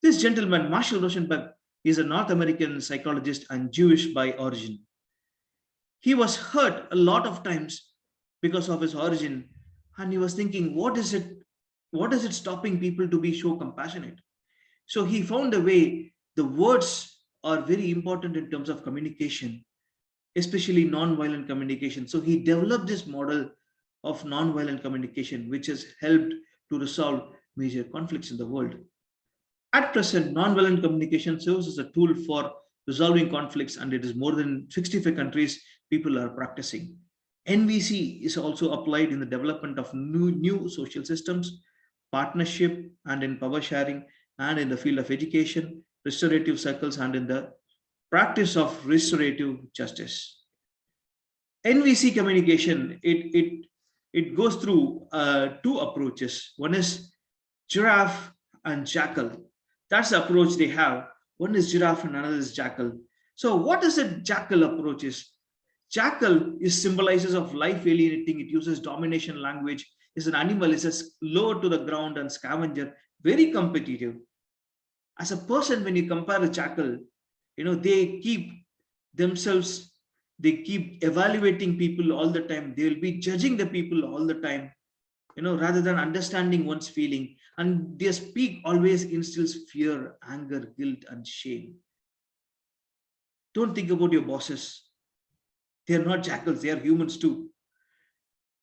This gentleman, Marshall Rosenberg, is a North American psychologist and Jewish by origin. He was hurt a lot of times because of his origin, and he was thinking, what is it stopping people to be so compassionate? So he found a way. The words are very important in terms of communication, especially non-violent communication. So he developed this model of non-violent communication, which has helped to resolve major conflicts in the world. At present, non-violent communication serves as a tool for resolving conflicts, and it is more than 65 countries people are practicing. NVC is also applied in the development of new social systems, partnership, and in power sharing, and in the field of education, restorative circles, and in the practice of restorative justice. NVC communication, it goes through two approaches. One is giraffe and jackal. That's the approach they have. One is giraffe and another is jackal. So what is a jackal approach is? Jackal is symbolizes of life alienating. It uses domination language. It's an animal. It's a low to the ground and scavenger, very competitive. As a person, when you compare a jackal, you know, they keep evaluating people all the time. They will be judging the people all the time, you know, rather than understanding one's feeling. And their speak always instills fear, anger, guilt, and shame. Don't think about your bosses. They are not jackals, they are humans too.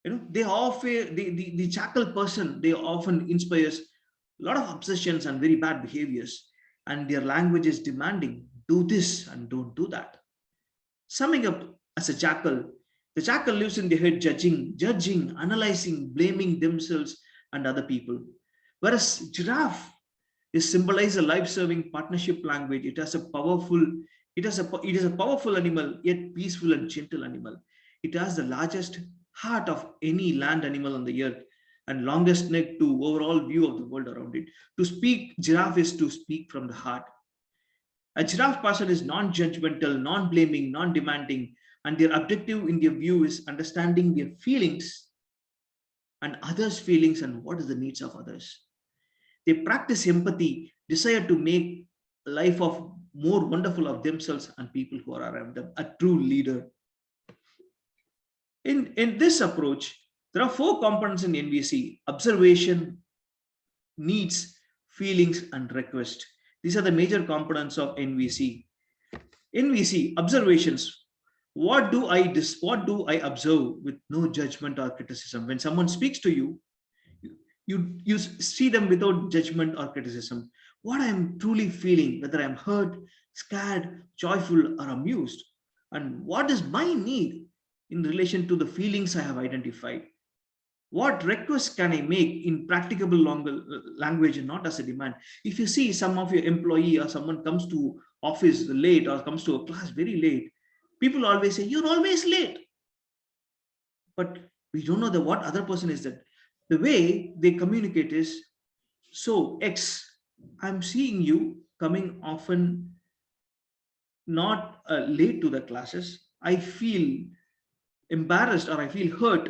You know, the jackal person, they often inspires a lot of obsessions and very bad behaviors. And their language is demanding, do this and don't do that. Summing up, as a jackal, the jackal lives in their head, judging, analyzing, blaming themselves and other people. Whereas giraffe, is symbolize a life-serving partnership language. It is a powerful animal, yet peaceful and gentle animal. It has the largest heart of any land animal on the earth and longest neck to overall view of the world around it. To speak giraffe is to speak from the heart. A giraffe person is non-judgmental, non-blaming, non-demanding, and their objective in their view is understanding their feelings and others' feelings and what is the needs of others. They practice empathy, desire to make life of more wonderful of themselves and people who are around them, a true leader. In this approach, there are 4 components in NVC: observation, needs, feelings, and request. These are the major components of NVC. NVC, observations. What do I observe with no judgment or criticism? When someone speaks to you, you see them without judgment or criticism. What I am truly feeling, whether I am hurt, scared, joyful, or amused, and what is my need in relation to the feelings I have identified. What requests can I make in practicable language and not as a demand? If you see some of your employee or someone comes to office late or comes to a class very late, people always say, you're always late. But we don't know what other person is that. The way they communicate is, so X, I'm seeing you coming often not late to the classes. I feel embarrassed or I feel hurt,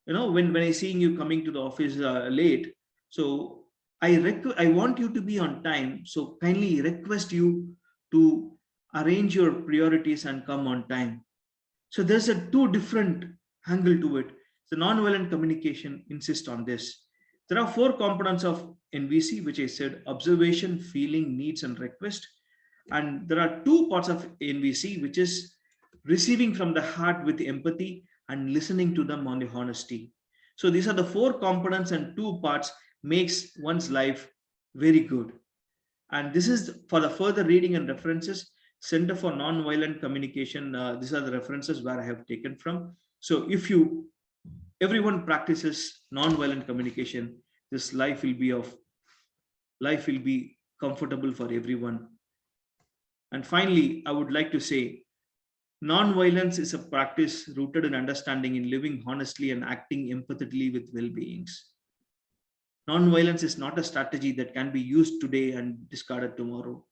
when I seeing you coming to the office late. So I want you to be on time. So kindly request you to arrange your priorities and come on time. So there's a 2 different angle to it. The nonviolent communication insists on this. There are 4 components of NVC, which I said: observation, feeling, needs, and request. And there are 2 parts of NVC, which is receiving from the heart with empathy and listening to them on the honesty. So these are the 4 components and 2 parts makes one's life very good. And this is for the further reading and references. Center for Nonviolent Communication. These are the references where I have taken from. So if everyone practices nonviolent communication, this life will be comfortable for everyone. And finally, I would like to say, nonviolence is a practice rooted in understanding, in living honestly and acting empathetically with well-beings. Nonviolence is not a strategy that can be used today and discarded tomorrow.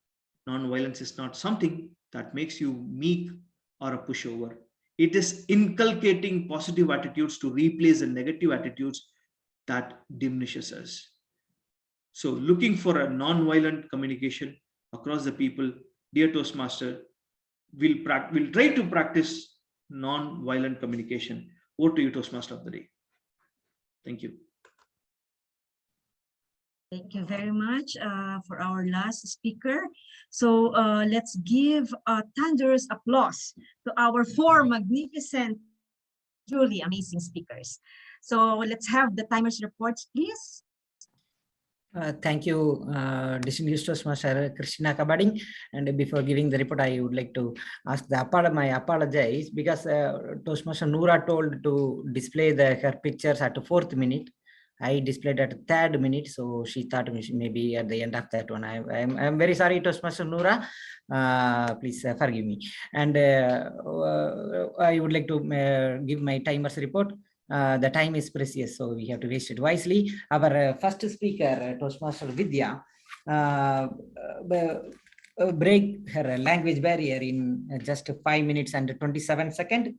Nonviolence is not something that makes you meek or a pushover. It is inculcating positive attitudes to replace the negative attitudes that diminishes us. So looking for a non-violent communication across the people, dear Toastmaster, we'll try to practice non-violent communication. Over to you, Toastmaster of the day. Thank you. Thank you very much for our last speaker. So let's give a thunderous applause to our 4 magnificent, truly amazing speakers. So let's have the timers reports, please. Thank you, distinguished Toastmaster Christina Cabading. And before giving the report, I would like to ask my apologies, because Toastmaster Noora told to display her pictures at the 4th minute. I displayed at the 3rd minute, so she thought maybe at the end of that one. I'm very sorry, Toastmaster Noora. Please forgive me. And I would like to give my timers report. The time is precious, so we have to waste it wisely. Our first speaker, Toastmaster Vidya, break her language barrier in just 5 minutes and 27 seconds.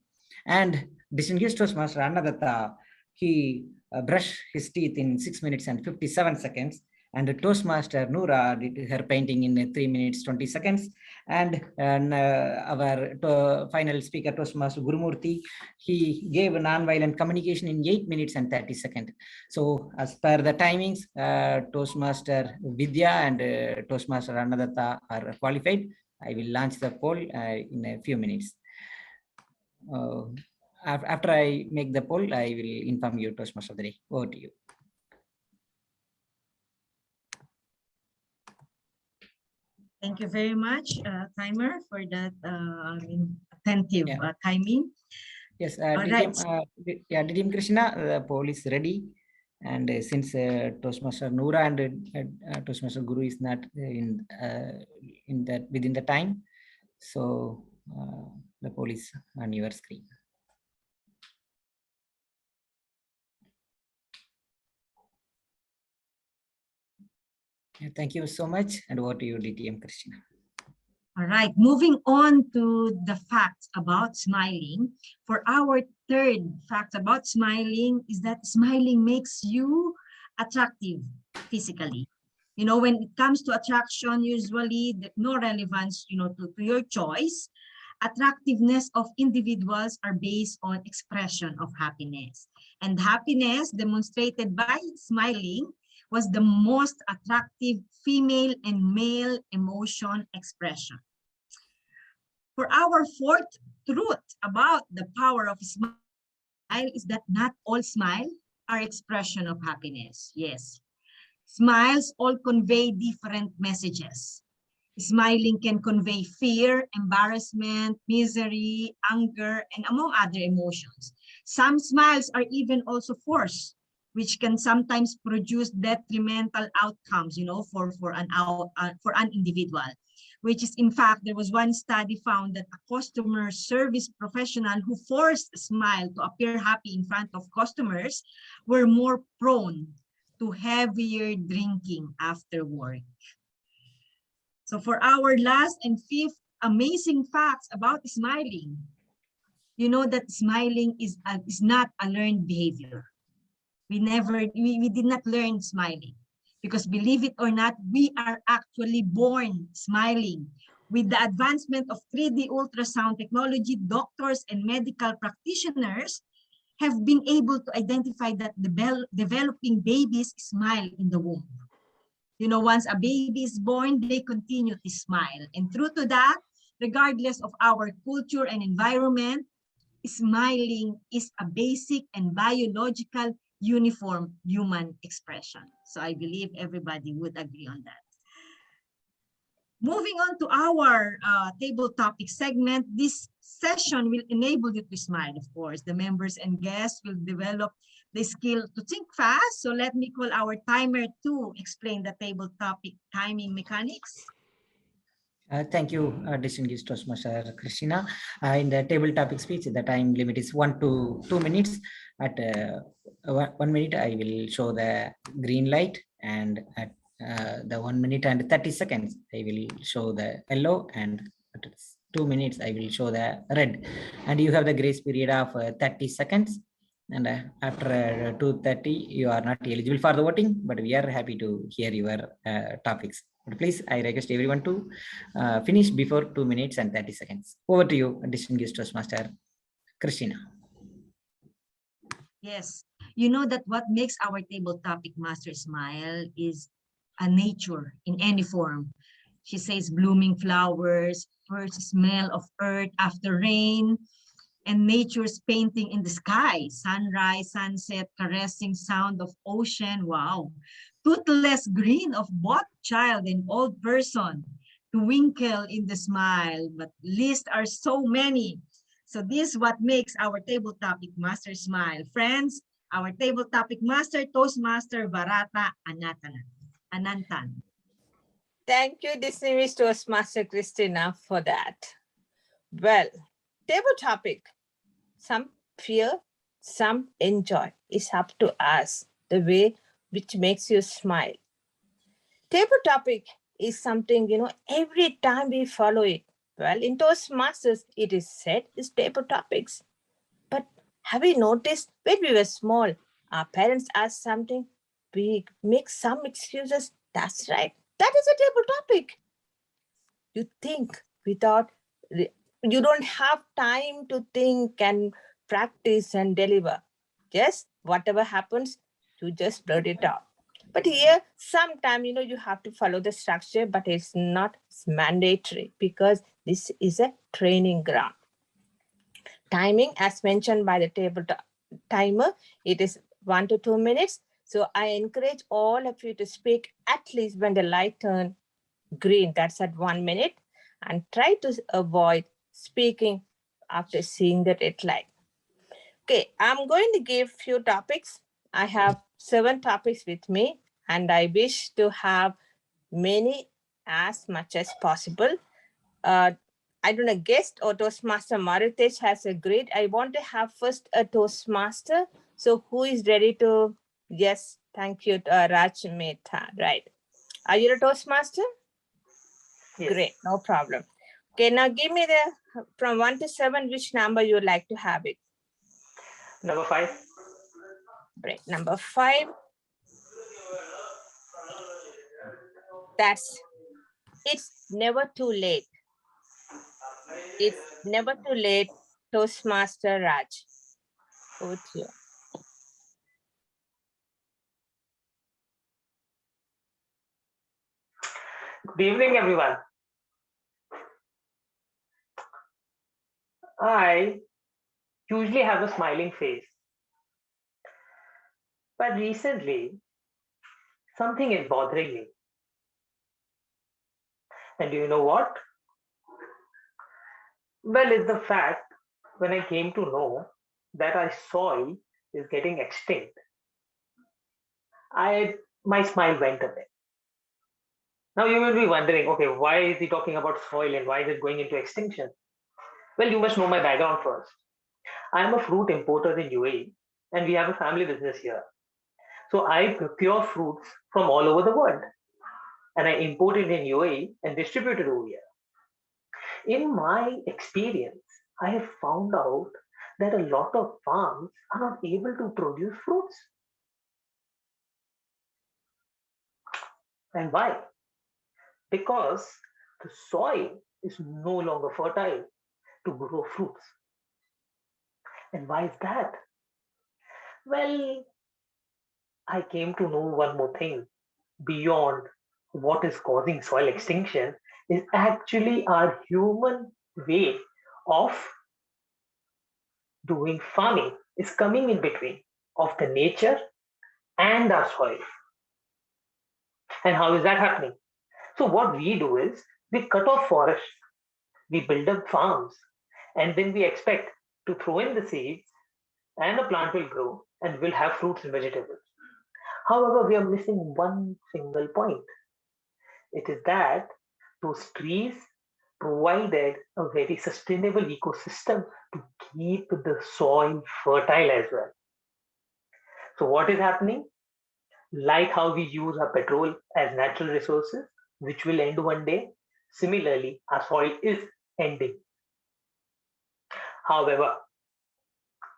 And distinguished Toastmaster Annadatta, he brushed his teeth in 6 minutes and 57 seconds. And Toastmaster Noora did her painting in 3 minutes 20 seconds. And our final speaker, Toastmaster Gurumurthy, he gave non-violent communication in 8 minutes and 30 seconds. So as per the timings, Toastmaster Vidya and Toastmaster Annadatta are qualified. I will launch the poll in a few minutes. After I make the poll, I will inform you, Toastmaster of the day. Over to you. Thank you very much, timer, for that attentive timing. Yes, DTM, DTM Krishna, the poll is ready. And since Toastmaster Noora and Toastmaster Guru is not in that within the time, so the poll is on your screen. Thank you so much, and over to you, DTM Christina. All right, moving on to the facts about smiling. For our third fact about smiling is that smiling makes you attractive physically. You know, when it comes to attraction, usually no relevance, you know, to your choice. Attractiveness of individuals are based on expression of happiness. And happiness demonstrated by smiling was the most attractive female and male emotion expression. For our fourth truth about the power of smile is that not all smiles are expression of happiness. Yes, smiles all convey different messages. Smiling can convey fear, embarrassment, misery, anger, and among other emotions. Some smiles are even also forced, which can sometimes produce detrimental outcomes, you know, for an individual. Which is, in fact, there was one study found that a customer service professional who forced a smile to appear happy in front of customers were more prone to heavier drinking after work. So for our last and fifth amazing facts about smiling, you know that smiling is not a learned behavior. We did not learn smiling, because believe it or not, we are actually born smiling. With the advancement of 3D ultrasound technology, doctors and medical practitioners have been able to identify that developing babies smile in the womb. You know, once a baby is born, they continue to smile. And true to that, regardless of our culture and environment, smiling is a basic and biological uniform human expression. So I believe everybody would agree on that. Moving on to our table topic segment, this session will enable you to smile, of course. The members and guests will develop the skill to think fast. So let me call our timer to explain the table topic timing mechanics. Thank you, distinguished Toastmaster Christina. In the table topic speech, the time limit is 1 to 2 minutes. At 1 minute, I will show the green light, and at the 1 minute and 30 seconds, I will show the yellow, and at 2 minutes, I will show the red. And you have the grace period of 30 seconds. And after 2:30, you are not eligible for the voting, but we are happy to hear your topics. But please, I request everyone to finish before 2 minutes and 30 seconds. Over to you, distinguished Toastmaster Christina. Yes, you know that what makes our table topic master smile is a nature in any form. She says blooming flowers, first smell of earth after rain, and nature's painting in the sky, sunrise, sunset, caressing sound of ocean. Wow. Toothless grin of both child and old person, twinkle in the smile, but lists are so many. So this is what makes our table topic master smile. Friends, our table topic master, Toastmaster Varata Anantan. Thank you, distinguished Toastmaster Christina, for that. Well, table topic, some fear, some enjoy. It's up to us, the way which makes you smile. Table topic is something, you know, every time we follow it. Well, in Toastmasters, it is said is table topics. But have you noticed when we were small, our parents asked something, we make some excuses. That's right. That is a table topic. You think without, you don't have time to think and practice and deliver. Just whatever happens, you just blurt it out. But here, sometimes, you know, you have to follow the structure, but it's not mandatory because this is a training ground. Timing, as mentioned by the table timer, it is 1 to 2 minutes. So I encourage all of you to speak at least when the light turns green, that's at 1 minute, and try to avoid speaking after seeing the red light. Okay, I'm going to give few topics I have 7 topics with me, and I wish to have many as much as possible. I don't know, guest or Toastmaster Maritesh has agreed. I want to have first a Toastmaster. So who is ready to? Yes, thank you, Raj Mehta. Right. Are you a Toastmaster? Yes. Great, no problem. Okay, now give me the from 1 to 7, which number you would like to have it? Number 5. Great, number 5. It's never too late. It's never too late, Toastmaster Raj. Over to you. Good evening, everyone. I usually have a smiling face, but recently something is bothering me. And do you know what? Well, it's the fact when I came to know that our soil is getting extinct, my smile went away. Now you will be wondering, okay, why is he talking about soil and why is it going into extinction? Well, you must know my background first. I am a fruit importer in UAE and we have a family business here. So I procure fruits from all over the world and I import it in UAE and distribute it over here. In my experience, I have found out that a lot of farms are not able to produce fruits. And why? Because the soil is no longer fertile to grow fruits. And why is that? Well, I came to know one more thing. Beyond what is causing soil extinction is actually our human way of doing farming is coming in between of the nature and our soil. And how is that happening? So what we do is we cut off forests, we build up farms, and then we expect to throw in the seeds and a plant will grow and we'll have fruits and vegetables. However, we are missing one single point. It is that those trees provided a very sustainable ecosystem to keep the soil fertile as well. So what is happening? Like how we use our petrol as natural resources, which will end one day, similarly, our soil is ending. However,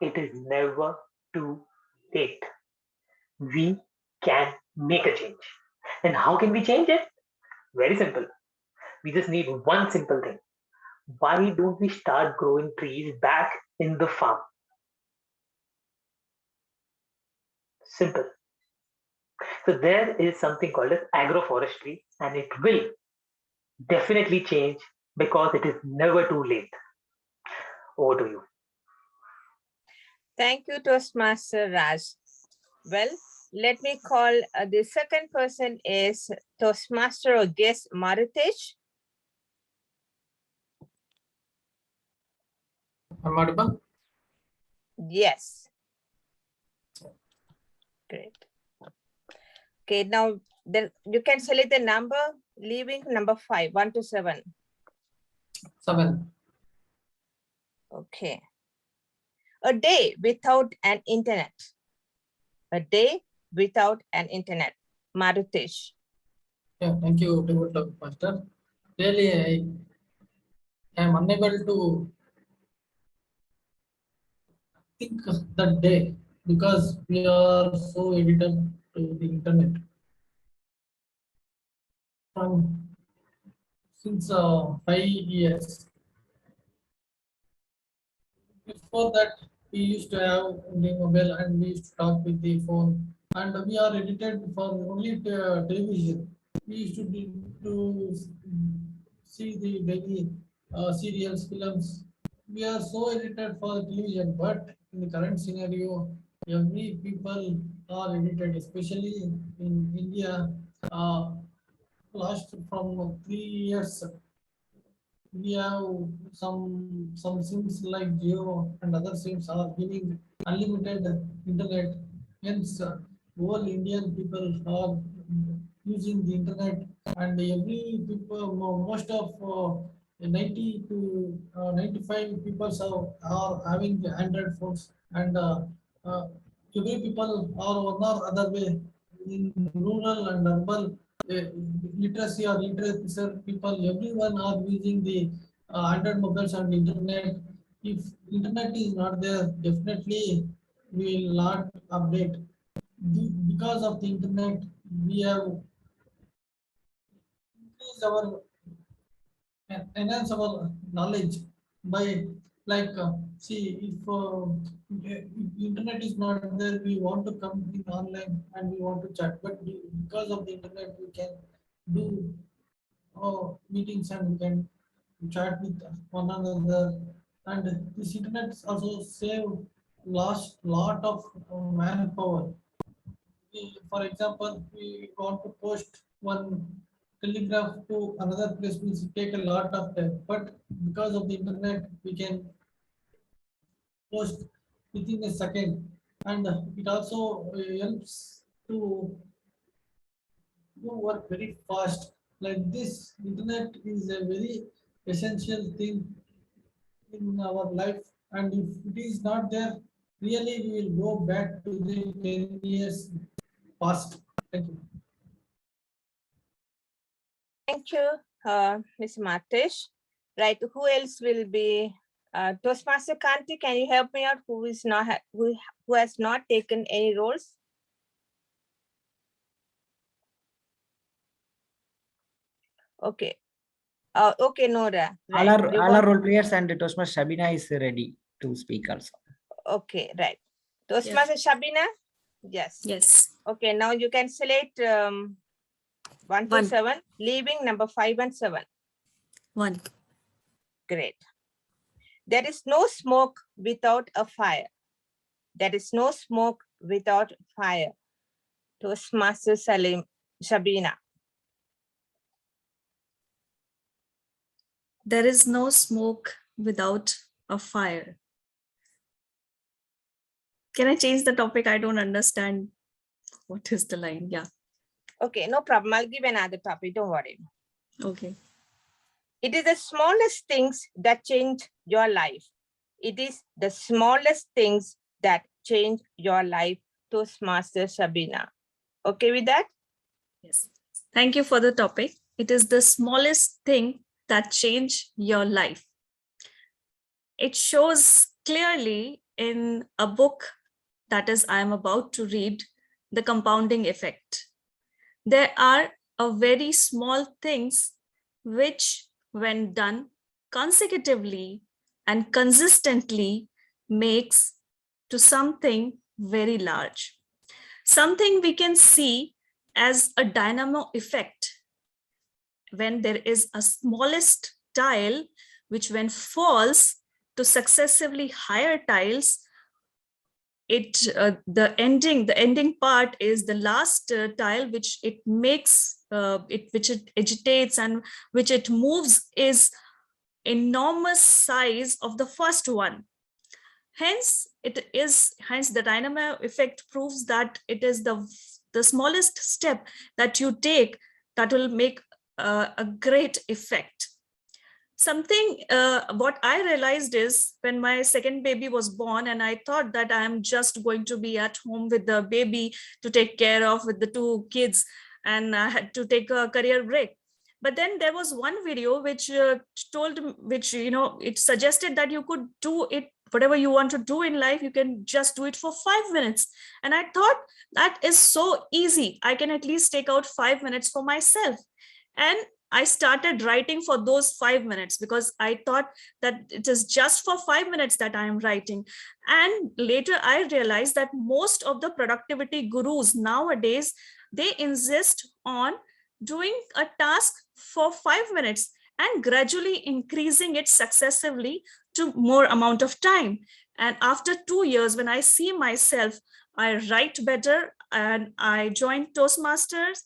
it is never too late. We can make a change. And how can we change it? Very simple. We just need one simple thing. Why don't we start growing trees back in the farm? Simple. So there is something called as agroforestry and it will definitely change because it is never too late. Over to you. Thank you, Toastmaster Raj. Well, let me call the second person is Toastmaster or guest Maritesh. Am I audible? Yes. Great. Okay, now then you can select the number, leaving number 5, 1 to 7. 7. Okay. A day without an internet. A day without an internet. Maritesh. Yeah, thank you, Pastor. Really, I am unable to think that day because we are so addicted to the internet. From since 5 years. Before that, we used to have the mobile and we used to talk with the phone. And we are addicted for only television. We used to see the daily serials, films. We are so addicted for television, but in the current scenario, every people are addicted, especially in India. Last from 3 years, we have some sims like Geo and other sims are giving unlimited internet hence all Indian people are using the internet, and every people, most of 90 to 95 people are having the Android phones, and every people are one or other way in rural and urban literacy or literature people, everyone are using the Android mobiles and internet. If internet is not there, definitely we will not update. Because of the internet, we have increased our enhance our knowledge by see if internet is not there, we want to come in online and we want to chat, but because of the internet we can do meetings and we can chat with one another, and this internet also save lost lot of manpower. For example, we want to post one telegraph to another place, means take a lot of time, but because of the internet we can post within a second, and it also helps to do work very fast. Like this, internet is a very essential thing in our life, and if it is not there, really we will go back to the 10 years past. Thank you. Thank you, Ms. Matish. Right, who else will be Toastmaster Kanti? Can you help me out? Who is not who has not taken any roles? Okay. Okay, Nora. All Right. our role players and Toastmaster Shabina is ready to speak also. Okay, right. Toastmaster Shabina? Yes. Yes. Okay, now you can select 1 to 7, leaving number 5 and 7. 1. Great. There is no smoke without a fire. There is no smoke without fire. Toastmaster Shabina. There is no smoke without a fire. Can I change the topic? I don't understand. What is the line? Yeah. Okay, no problem. I'll give another topic. Don't worry. Okay. It is the smallest things that change your life. It is the smallest things that change your life. Toastmaster Shabina. Okay with that? Yes. Thank you for the topic. It is the smallest thing that change your life. It shows clearly in a book that is I am about to read, The Compounding Effect. There are a very small things which, when done consecutively and consistently, makes to something very large. Something we can see as a dynamo effect. When there is a smallest tile, which when falls to successively higher tiles, the ending part is the last tile, which it makes which it agitates and which it moves is enormous size of the first one. Hence the dynamo effect proves that it is the smallest step that you take that will make a great effect. Something what I realized is when my second baby was born, and I thought that I am just going to be at home with the baby to take care of with the 2 kids, and I had to take a career break. But then there was one video which it suggested that you could do it, whatever you want to do in life, you can just do it for 5 minutes. And I thought that is so easy. I can at least take out 5 minutes for myself. And I started writing for those 5 minutes because I thought that it is just for 5 minutes that I am writing. And later I realized that most of the productivity gurus nowadays, they insist on doing a task for 5 minutes and gradually increasing it successively to more amount of time. And after 2 years, when I see myself, I write better, and I joined Toastmasters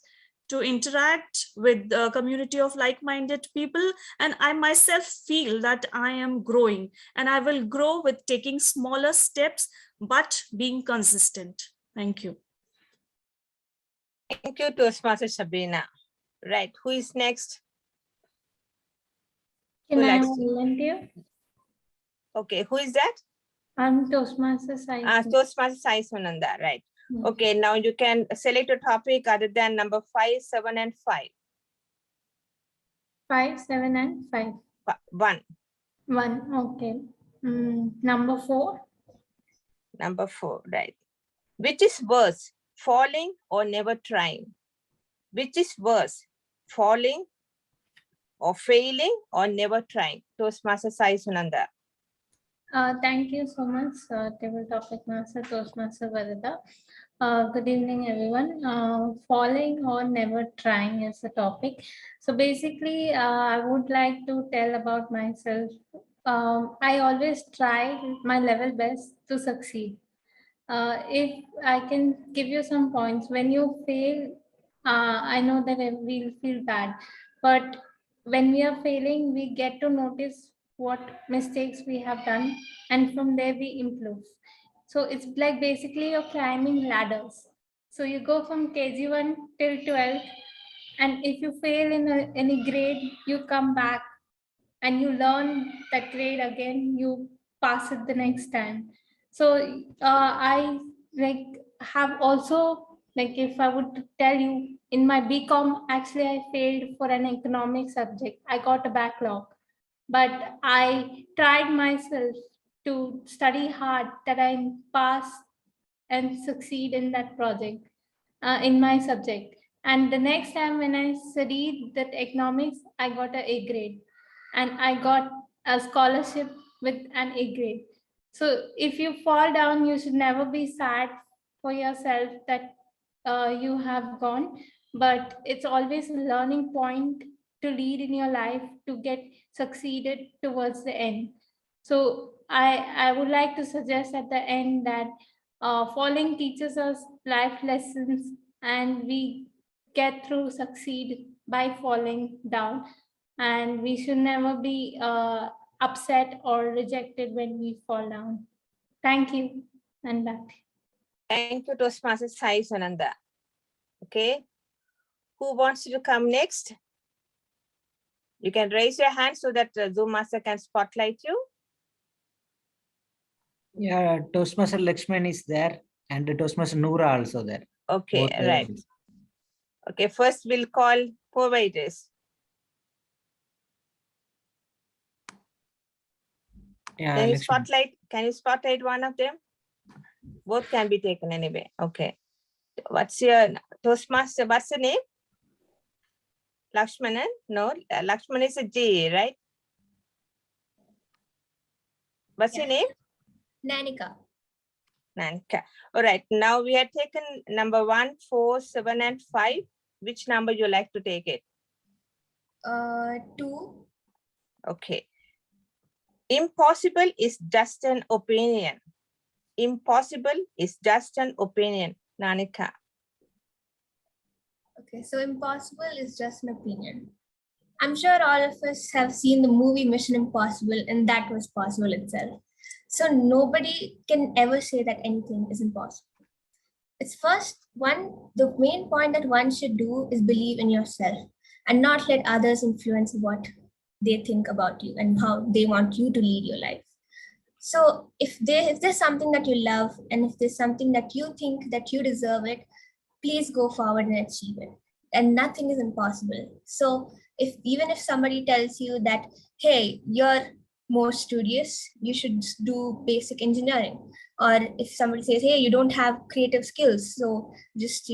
to interact with the community of like-minded people. And I myself feel that I am growing, and I will grow with taking smaller steps, but being consistent. Thank you. Thank you, Toastmaster Sabrina. Right, who is next? Can Who I likes to- volunteer? Okay, who is that? I'm Toastmaster Sai. Toastmaster Sai Sunanda, right. Yes. Okay, now you can select a topic other than number 5, 7, and 5. 5, 7, and 5. 1. 1, okay. Number 4. Number 4, right. Which is worse, falling or never trying? Which is worse, falling or failing or never trying? Toastmaster Sai Sunanda. Thank you so much, Table Topic Master, Toastmaster Varada. Good evening, everyone. Falling or never trying is the topic. So basically, I would like to tell about myself. I always try my level best to succeed. If I can give you some points, when you fail, I know that we'll feel bad, but when we are failing, we get to notice what mistakes we have done, and from there we improve. So it's like basically you're climbing ladders. So you go from KG1 till 12th, and if you fail in any grade, you come back and you learn that grade again, you pass it the next time. So I like have also, like, if I would tell you, in my BCom, actually I failed for an economic subject. I got a backlog, but I tried myself to study hard that I pass and succeed in that project, in my subject. And the next time when I studied that economics, I got an A grade, and I got a scholarship with an A grade. So if you fall down, you should never be sad for yourself that you have gone, but it's always a learning point to lead in your life to get succeeded towards the end. So I would like to suggest at the end that falling teaches us life lessons, and we get through succeed by falling down, and we should never be upset or rejected when we fall down. Thank you, and back. Thank you, Toastmaster Sai Sunanda. Okay, who wants to come next? You can raise your hand so that Zoom Master can spotlight you. Yeah, Toastmaster Lakshman is there and Toastmaster Noora also there. Okay, Both right. there. Okay, first we'll call co-waiters. Yeah, Can you Lakshman. spotlight one of them? Both can be taken anyway. Okay. What's your Toastmaster? What's the name? Lakshmanan? No, Lakshman is a G, right? What's your name? Nanika. Nanika. All right. Now we have taken number 1, 4, 7, and 5. Which number you like to take it? 2. Okay. Impossible is just an opinion. Impossible is just an opinion. Nanika. Okay, so impossible is just an opinion. I'm sure all of us have seen the movie Mission Impossible, and that was possible itself. So nobody can ever say that anything is impossible. It's the main point that one should do is believe in yourself and not let others influence what they think about you and how they want you to lead your life. So if there's something that you love, and if there's something that you think that you deserve it, please go forward and achieve it. And nothing is impossible. So even if somebody tells you that, hey, you're more studious, you should do basic engineering. Or if somebody says, hey, you don't have creative skills, so just,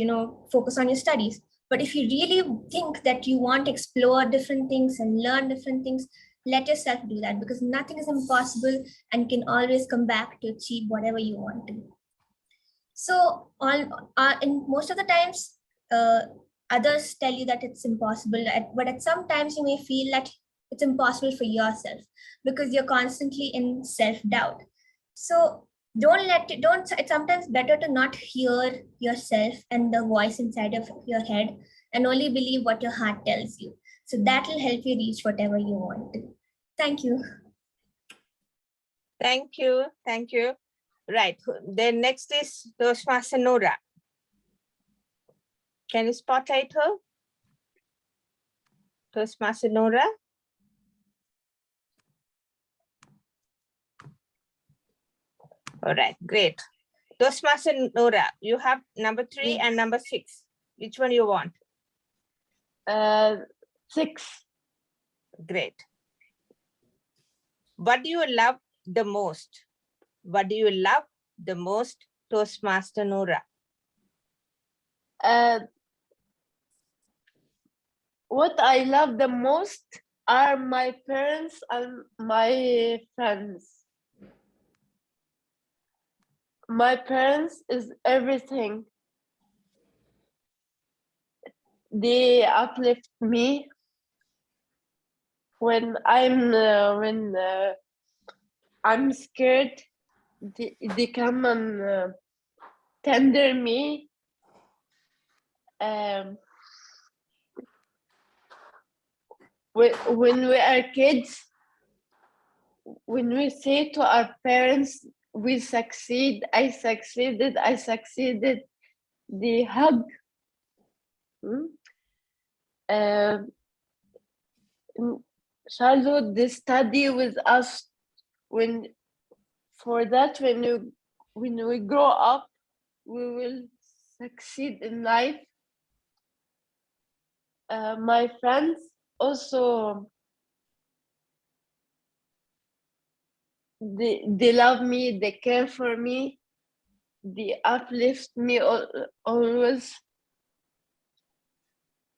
focus on your studies. But if you really think that you want to explore different things and learn different things, let yourself do that, because nothing is impossible and can always come back to achieve whatever you want to. So in most of the times, others tell you that it's impossible, but at some times you may feel that it's impossible for yourself because you're constantly in self-doubt. So it's sometimes better to not hear yourself and the voice inside of your head, and only believe what your heart tells you. So that will help you reach whatever you want to. Thank you. Thank you. Thank you. Right. Then next is Toastmaster Nora. Can you spotlight her? Toastmaster Nora. All right, great. Toastmaster Nora, you have number 3 and number 6. Which one you want? 6. Great. What do you love the most? What do you love the most, Toastmaster Nora? What I love the most are my parents and my friends. My parents is everything. They uplift me when I'm scared. They come and tender me. When we are kids, when we say to our parents, we succeed, I succeeded, they hug. In childhood, they study with us. When we grow up, we will succeed in life. My friends also, they love me, they care for me, they uplift me always.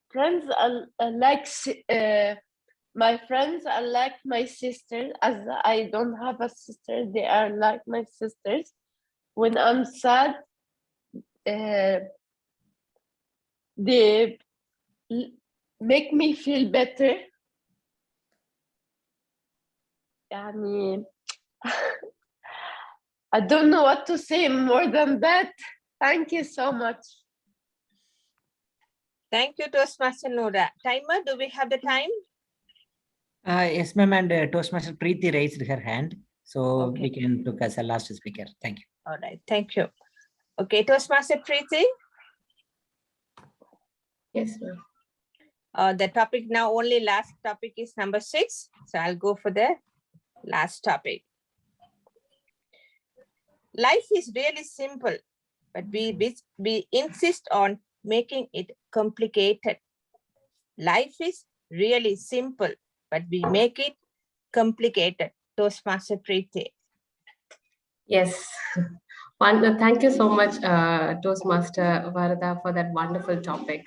Friends are like my friends are like my sisters, as I don't have a sister, they are like my sisters. When I'm sad, they make me feel better. I don't know what to say more than that. Thank you so much. Thank you, Toastmaster Nora. Timer, do we have the time? Yes, ma'am, and Toastmaster Preeti raised her hand. So we can look as a last speaker. Thank you. All right, thank you. Okay, Toastmaster Preeti. Yes, ma'am. The topic now, only last topic is number 6. So I'll go for the last topic. Life is really simple, but we insist on making it complicated. Life is really simple, but we make it complicated. Toastmaster Preeti. Yes. Thank you so much, Toastmaster Varada, for that wonderful topic.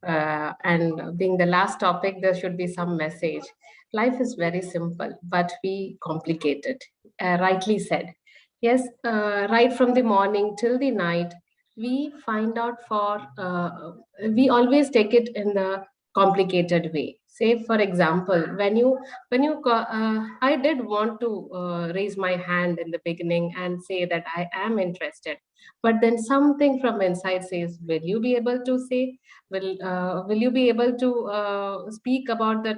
And being the last topic, there should be some message. Life is very simple, but we complicate it. Rightly said. Yes, right from the morning till the night, we find out we always take it in the complicated way. Say, for example, I did want to raise my hand in the beginning and say that I am interested, but then something from inside says, will you be able to say, will you be able to speak about the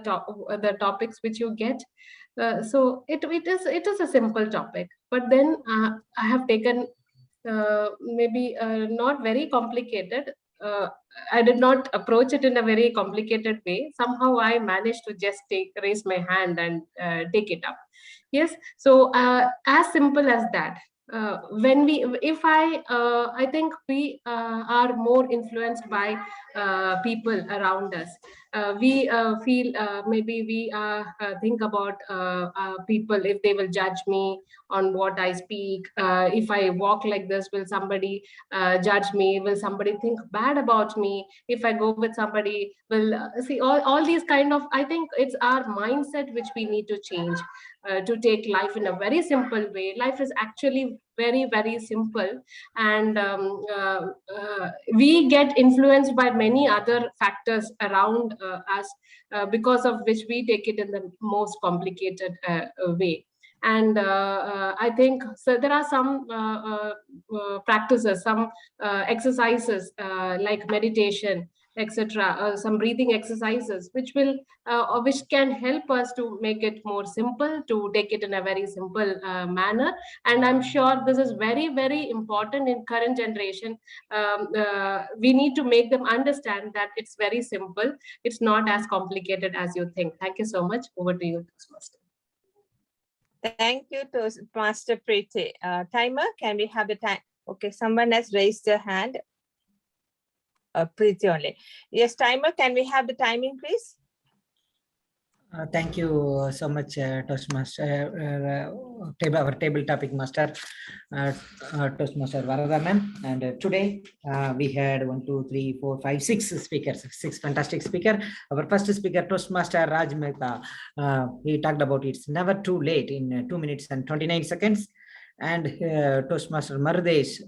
topics which you get? So it is a simple topic, but then I have taken maybe not very complicated. I did not approach it in a very complicated way. Somehow I managed to just raise my hand and take it up. Yes, so as simple as that. I think we are more influenced by people around us. We feel maybe we think about people, if they will judge me on what I speak. If I walk like this, will somebody judge me? Will somebody think bad about me? If I go with somebody, will see all these kind of, I think it's our mindset which we need to change to take life in a very simple way. Life is actually very, very simple, and we get influenced by many other factors around us, because of which we take it in the most complicated way. And I think so there are some practices, some exercises like meditation, etc. Some breathing exercises, which can help us to make it more simple, to take it in a very simple manner. And I'm sure this is very, very important in current generation. We need to make them understand that it's very simple. It's not as complicated as you think. Thank you so much. Over to you, Toastmaster. Thank you, Toastmaster Preeti. Timer, can we have the time? Okay, someone has raised their hand. Preeti only. Yes, timer, can we have the timing, please? Thank you so much, Toastmaster, our table topic master, Toastmaster Varada ma'am. And today we had 6 speakers, 6 fantastic speakers. Our first speaker, Toastmaster Raj Mehta, he talked about it's never too late in 2 minutes and 29 seconds. And Toastmaster Mardesh,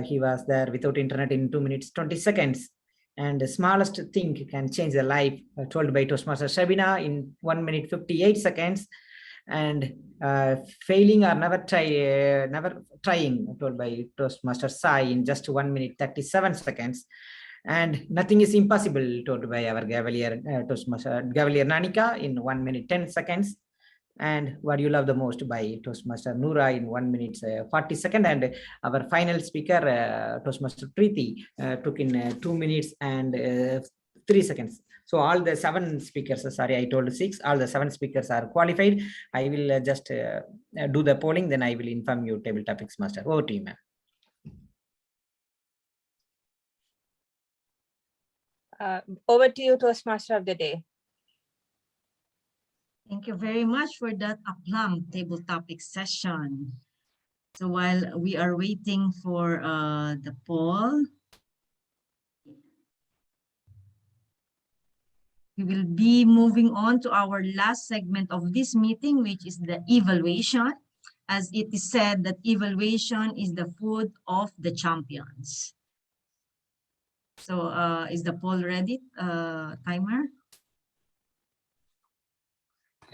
he was there without internet in 2 minutes 20 seconds. And the smallest thing can change the life, told by Toastmaster Shabina in 1 minute 58 seconds. And failing or never trying, told by Toastmaster Sai in just 1 minute 37 seconds. And nothing is impossible, told by our Gavalier, Toastmaster Gavalier Nanika in 1 minute 10 seconds. And what you love the most by Toastmaster Noora in 1 minute 40 seconds. And our final speaker, Toastmaster Preeti, took in 2 minutes and 3 seconds. So all the 7 speakers, sorry, I told 6, all the 7 speakers are qualified. I will just do the polling, then I will inform you, Table Topics Master. Over to you, ma'am. Over to you, Toastmaster of the day. Thank you very much for that aplomb table topic session. So while we are waiting for the poll, we will be moving on to our last segment of this meeting, which is the evaluation. As it is said that evaluation is the food of the champions. So is the poll ready, timer?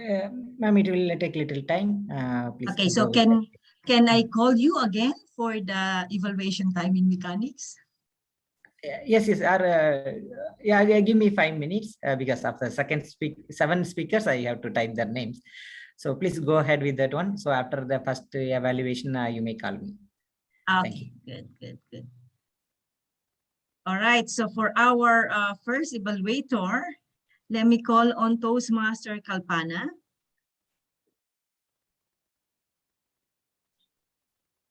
Ma'am, it will take little time. Please. Okay, so can I call you again for the evaluation time in mechanics? Yes. Yeah, give me 5 minutes because after second 7 speakers, I have to type their names. So please go ahead with that one. So after the first evaluation, you may call me. Okay, good. All right, so for our first evaluator, let me call on Toastmaster Kalpana.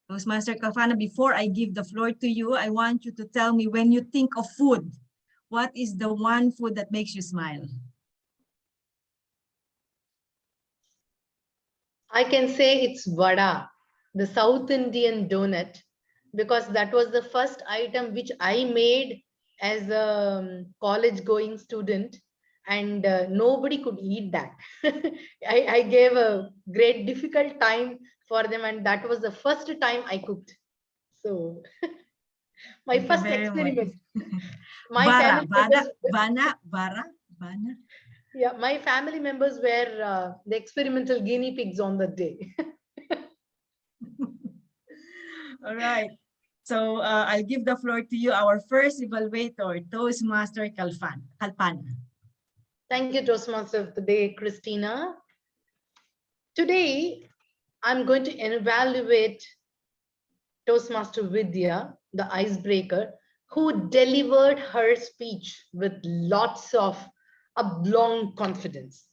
Toastmaster Kalpana, before I give the floor to you, I want you to tell me when you think of food, what is the one food that makes you smile? I can say it's vada, the South Indian donut, because that was the first item which I made as a college-going student, and nobody could eat that. I gave a great difficult time for them, and that was the first time I cooked. So my first experiment. Yeah, my family members were the experimental guinea pigs on the day. All right. So I'll give the floor to you, our first evaluator, Toastmaster Kalpana. Thank you, Toastmaster of the day, Christina. Today, I'm going to evaluate Toastmaster Vidya, the icebreaker, who delivered her speech with lots of oblong confidence.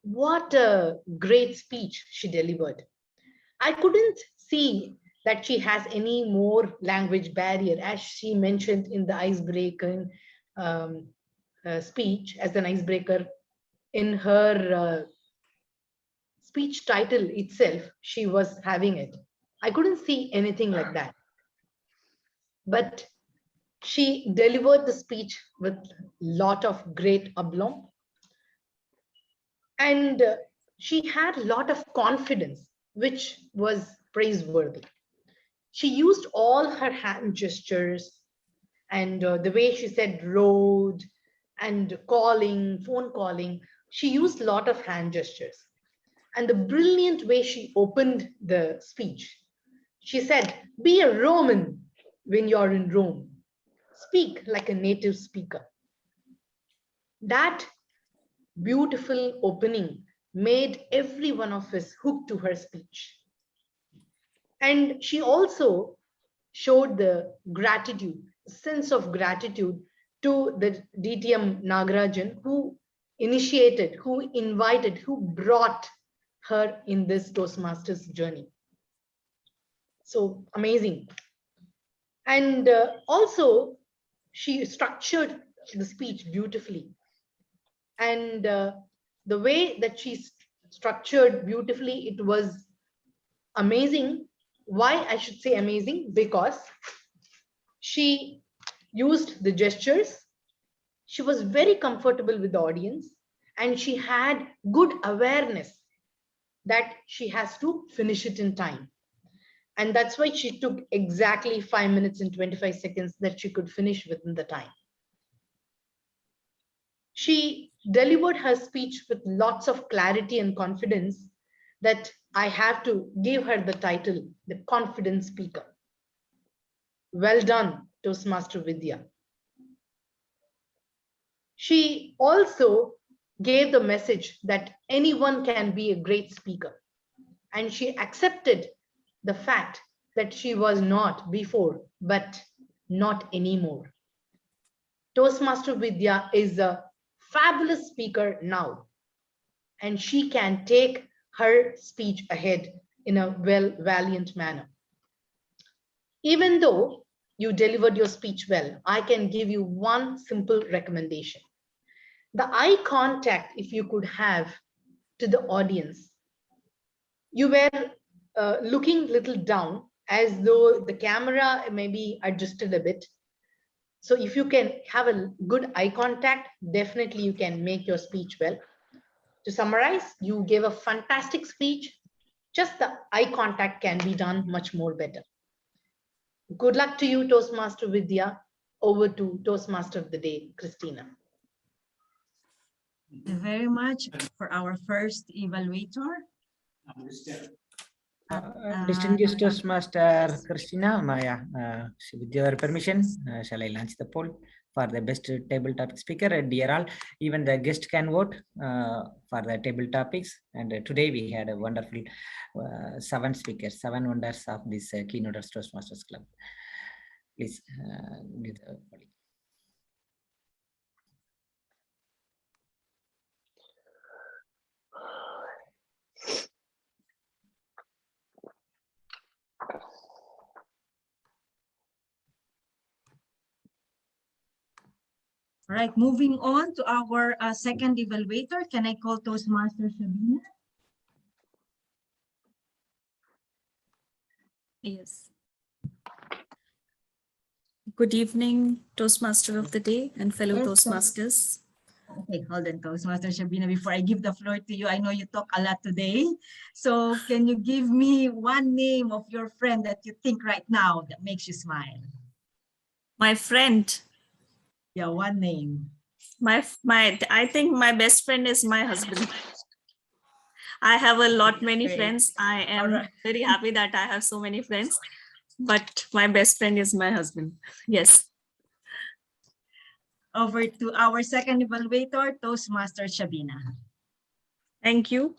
What a great speech she delivered. I couldn't see that she has any more language barrier, as she mentioned in the icebreaker speech, as an icebreaker in her speech title itself, she was having it. I couldn't see anything like that. But she delivered the speech with a lot of great aplomb. And she had a lot of confidence, which was praiseworthy. She used all her hand gestures and the way she said road and calling, phone calling. She used a lot of hand gestures. And the brilliant way she opened the speech. She said, be a Roman when you're in Rome. speak like a native speaker. That beautiful opening made every one of us hooked to her speech. And she also showed the gratitude, sense of gratitude to the DTM Nagarajan, who initiated, who invited, who brought her in this Toastmasters journey. So amazing. And also, she structured the speech beautifully. And the way that she structured beautifully, it was amazing. Why I should say amazing? Because she used the gestures. She was very comfortable with the audience, and she had good awareness that she has to finish it in time. And that's why she took exactly 5 minutes and 25 seconds that she could finish within the time. She delivered her speech with lots of clarity and confidence that I have to give her the title, the confident speaker. Well done, Toastmaster Vidya. She also gave the message that anyone can be a great speaker. And she accepted the fact that she was not before, but not anymore. Toastmaster Vidya is a fabulous speaker now, and she can take her speech ahead in a valiant manner. Even though you delivered your speech well, I can give you one simple recommendation. The eye contact, if you could have to the audience, you were looking little down as though the camera may be adjusted a bit. So if you can have a good eye contact, definitely you can make your speech well. To summarize, you gave a fantastic speech. Just the eye contact can be done much more better. Good luck to you, Toastmaster Vidya. Over to Toastmaster of the Day, Christina. Thank you very much for our first evaluator. Distinguished Toastmaster Christina, with your permission, shall I launch the poll for the best table topic speaker? Dear all, even the guest can vote for the table topics. And today we had a wonderful 7 speakers, 7 wonders of this Keynote Toastmasters Club. Please give the poll. All right, moving on to our second evaluator. Can I call Toastmaster Shabina? Yes. Good evening, Toastmaster of the Day and fellow Yes, Toastmasters. Okay, hold on, Toastmaster Shabina. Before I give the floor to you, I know you talk a lot today. So can you give me one name of your friend that you think right now that makes you smile? My friend. Yeah, one name. I think my best friend is my husband. I have many Great. friends. I am very happy that I have so many friends, but my best friend is my husband. Yes. Over to our second evaluator, Toastmaster Shabina. Thank you.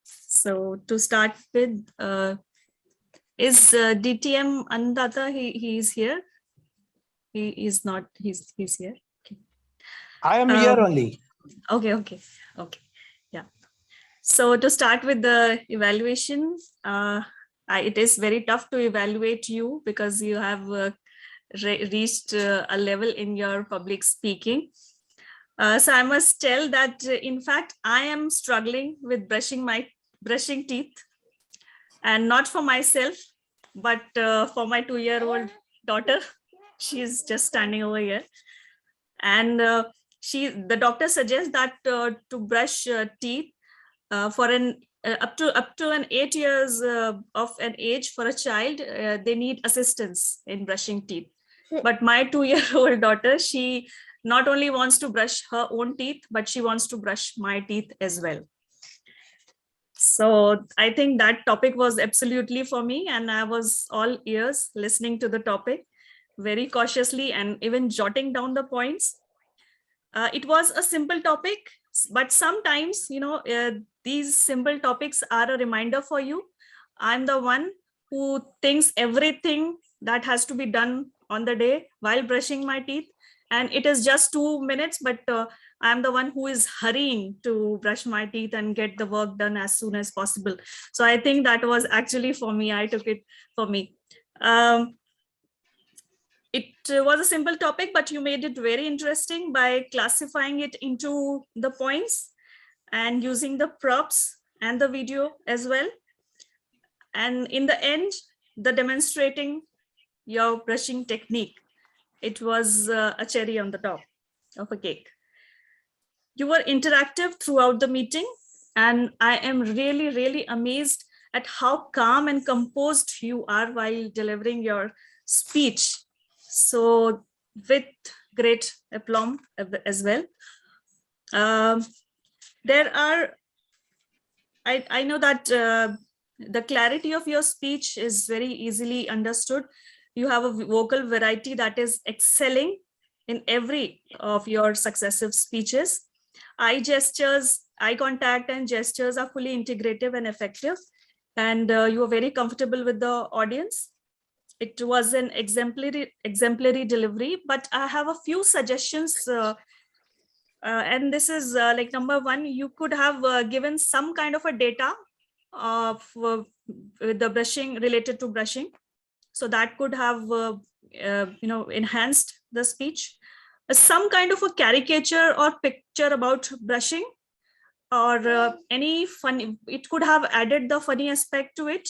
So to start with, is DTM Andata? He is here. He is not. He's here. Okay. I am here only. Okay. Yeah. So to start with the evaluation, it is very tough to evaluate you because you have reached a level in your public speaking. So I must tell that, in fact, I am struggling with brushing teeth, and not for myself, but for my 2-year-old daughter. She is just standing over here, and the doctor suggests that to brush teeth for up to an 8 years of an age for a child, they need assistance in brushing teeth. But my 2-year-old daughter, she not only wants to brush her own teeth, but she wants to brush my teeth as well. So I think that topic was absolutely for me, and I was all ears listening to the topic. very cautiously and even jotting down the points. It was a simple topic, but sometimes, these simple topics are a reminder for you. I'm the one who thinks everything that has to be done on the day while brushing my teeth. And it is just 2 minutes, but I'm the one who is hurrying to brush my teeth and get the work done as soon as possible. So I think that was actually for me, I took it for me. It was a simple topic, but you made it very interesting by classifying it into the points and using the props and the video as well. And in the end, the demonstrating your brushing technique. It was a cherry on the top of a cake. You were interactive throughout the meeting, and I am really, really amazed at how calm and composed you are while delivering your speech. So with great aplomb as well. I know that the clarity of your speech is very easily understood. You have a vocal variety that is excelling in every of your successive speeches. Eye gestures, eye contact and gestures are fully integrative and effective. And you are very comfortable with the audience. It was an exemplary delivery, but I have a few suggestions. And this is like number one, you could have given some kind of a data with the brushing related to brushing. So that could have enhanced the speech. Some kind of a caricature or picture about brushing, or any funny, it could have added the funny aspect to it.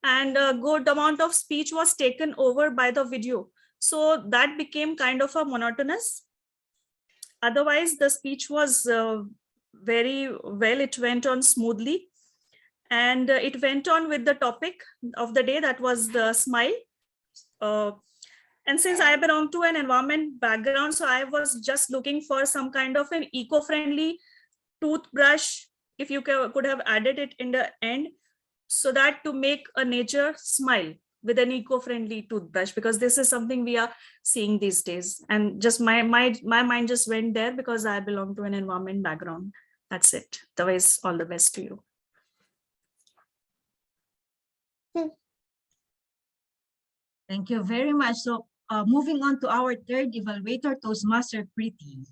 And a good amount of speech was taken over by the video. So that became kind of a monotonous. Otherwise, the speech was very well, it went on smoothly. And it went on with the topic of the day, that was the smile. And since I belong to an environment background, so I was just looking for some kind of an eco-friendly toothbrush, if you could have added it in the end, so that to make a nature smile with an eco-friendly toothbrush, because this is something we are seeing these days. And just my mind just went there because I belong to an environment background. That's it. Otherwise, all the best to you. Thank you very much. So moving on to our third evaluator, Toastmaster Preeti.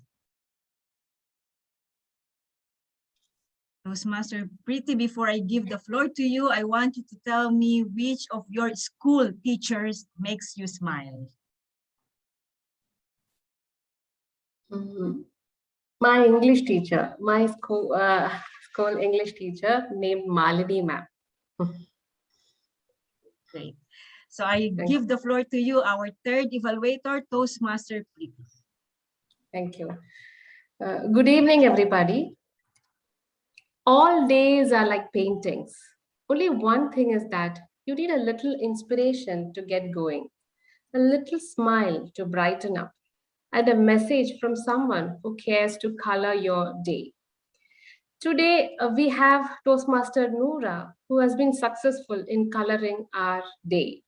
Toastmaster Preeti, before I give the floor to you, I want you to tell me which of your school teachers makes you smile. My English teacher, my school English teacher named Malini ma'am. Great. So I give the floor to you, our third evaluator, Toastmaster Preeti. Thank you. Good evening, everybody. All days are like paintings. Only one thing is that you need a little inspiration to get going, a little smile to brighten up, and a message from someone who cares to color your day. Today, we have Toastmaster Noora, who has been successful in coloring our day.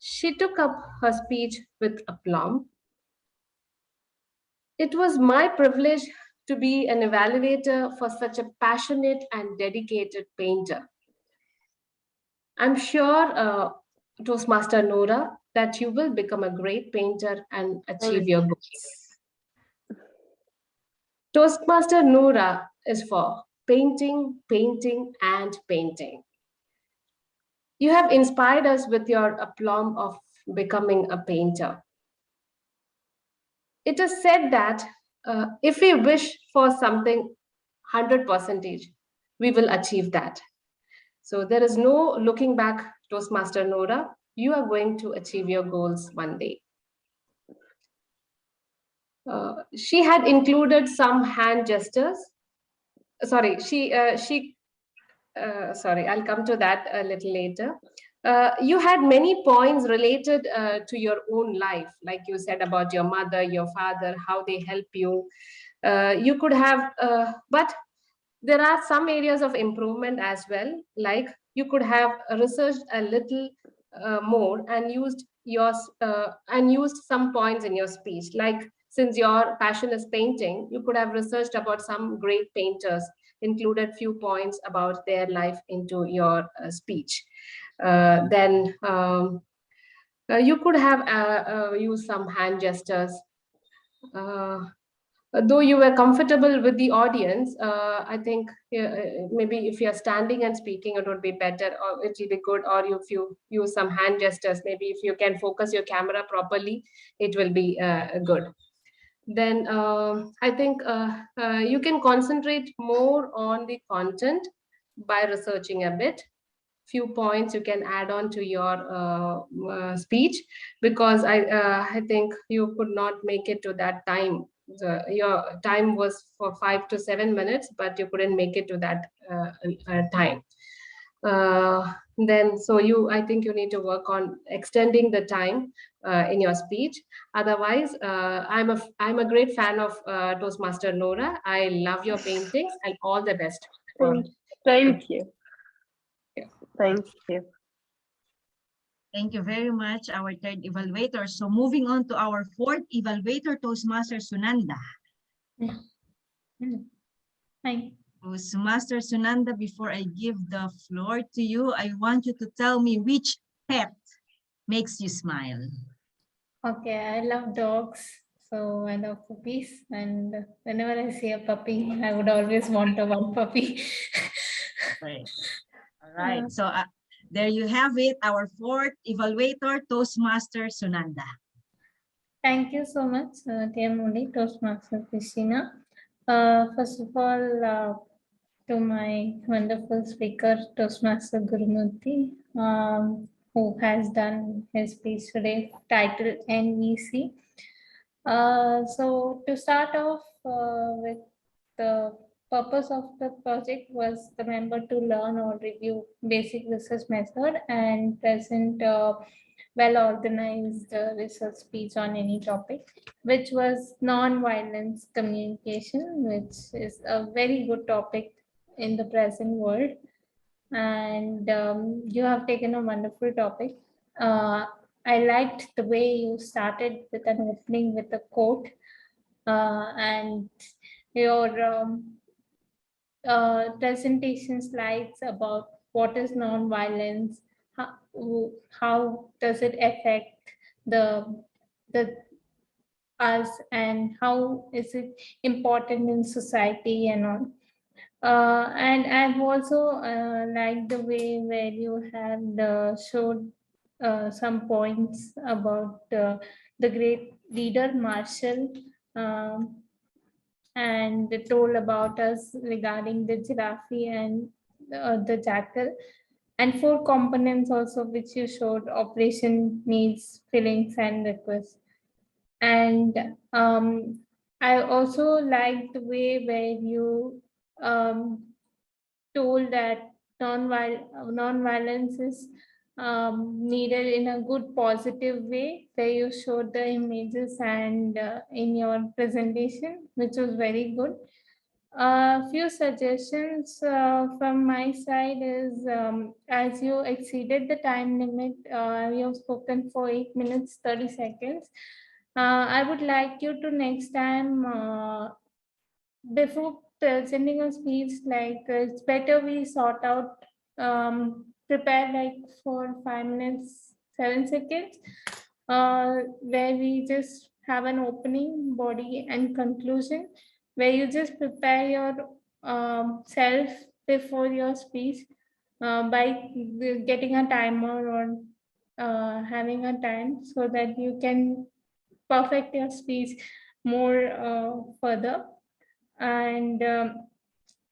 She took up her speech with aplomb. It was my privilege to be an evaluator for such a passionate and dedicated painter. I'm sure, Toastmaster Noora, that you will become a great painter and achieve your goals. Toastmaster Noora is for painting, painting, and painting. You have inspired us with your aplomb of becoming a painter. It is said that if we wish for something 100%, we will achieve that. So there is no looking back, Toastmaster Noora. You are going to achieve your goals one day. She had included some hand gestures. Sorry, sorry, I'll come to that a little later. You had many points related to your own life, like you said about your mother, your father, how they help you. You could have, but there are some areas of improvement as well, like you could have researched a little more and used and used some points in your speech. Like, since your passion is painting, you could have researched about some great painters, included few points about their life into your speech. Then you could have used some hand gestures. Though you were comfortable with the audience, I think maybe if you're standing and speaking, it would be better, or it will be good. Or if you use some hand gestures, maybe if you can focus your camera properly, it will be good. Then I think you can concentrate more on the content by researching a bit. Few points you can add on to your speech, because I think you could not make it to that time. Your time was for 5 to 7 minutes, but you couldn't make it to that time. Then I think you need to work on extending the time in your speech. Otherwise, I'm a great fan of Toastmaster Nora. I love your paintings, and all the best. Thank you. Thank you. Thank you very much, our third evaluator. So moving on to our fourth evaluator, Toastmaster Sunanda. Hi. Toastmaster Sunanda, before I give the floor to you, I want you to tell me which pet makes you smile. Okay, I love dogs. So I love puppies. And whenever I see a puppy, I would always want a one puppy. Right. All right. So there you have it, our fourth evaluator, Toastmaster Sunanda. Thank you so much, dear Muli, Toastmaster Christina. First of all, to my wonderful speaker, Toastmaster Gurumurthy, who has done his speech today, titled NVC. So to start off with, the purpose of the project was the member to learn or review basic research method and present well-organized research speech on any topic, which was non-violence communication, which is a very good topic in the present world. And you have taken a wonderful topic. I liked the way you started with an opening with a quote, and your presentation slides about what is non-violence, how does it affect the us, and how is it important in society and all. And I've also liked the way where you have showed some points about the great leader Marshall, and told about us regarding the giraffe and the jackal, and 4 components also which you showed: operation, needs, feelings, and requests. And I also like the way where you told that non-violence is needed in a good positive way, where you showed the images and in your presentation, which was very good. A few suggestions from my side is, as you exceeded the time limit, you have spoken for 8 minutes 30 seconds. I would like you to next time, before presenting a speech, like it's better we sort out, prepare like for 5 minutes 7 seconds, where we just have an opening, body, and conclusion, where you just prepare your self before your speech by getting a timer or having a time, so that you can perfect your speech more further. And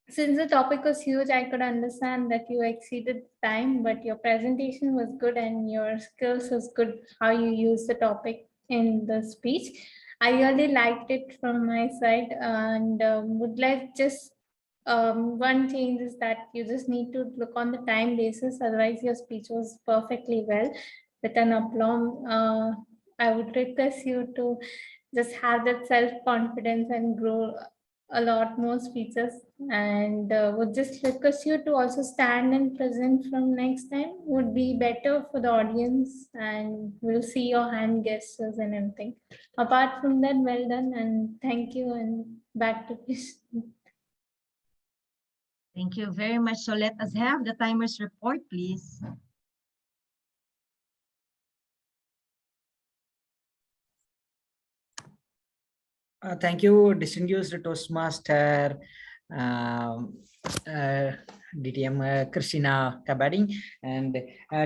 since the topic was huge, I could understand that you exceeded time, but your presentation was good and your skills was good, how you use the topic in the speech. I really liked it from my side, and would like just one change is that you just need to look on the time basis. Otherwise, your speech was perfectly well with an aplomb. I would request you to just have that self-confidence and grow a lot more speeches, and would just request you to also stand and present from next time. Would be better for the audience, and we'll see your hand gestures and everything. Apart from that, well done and thank you, and back to Krishna. Thank you very much. So let us have the timer's report, please. Thank you, distinguished Toastmaster DTM Christina Cabading. And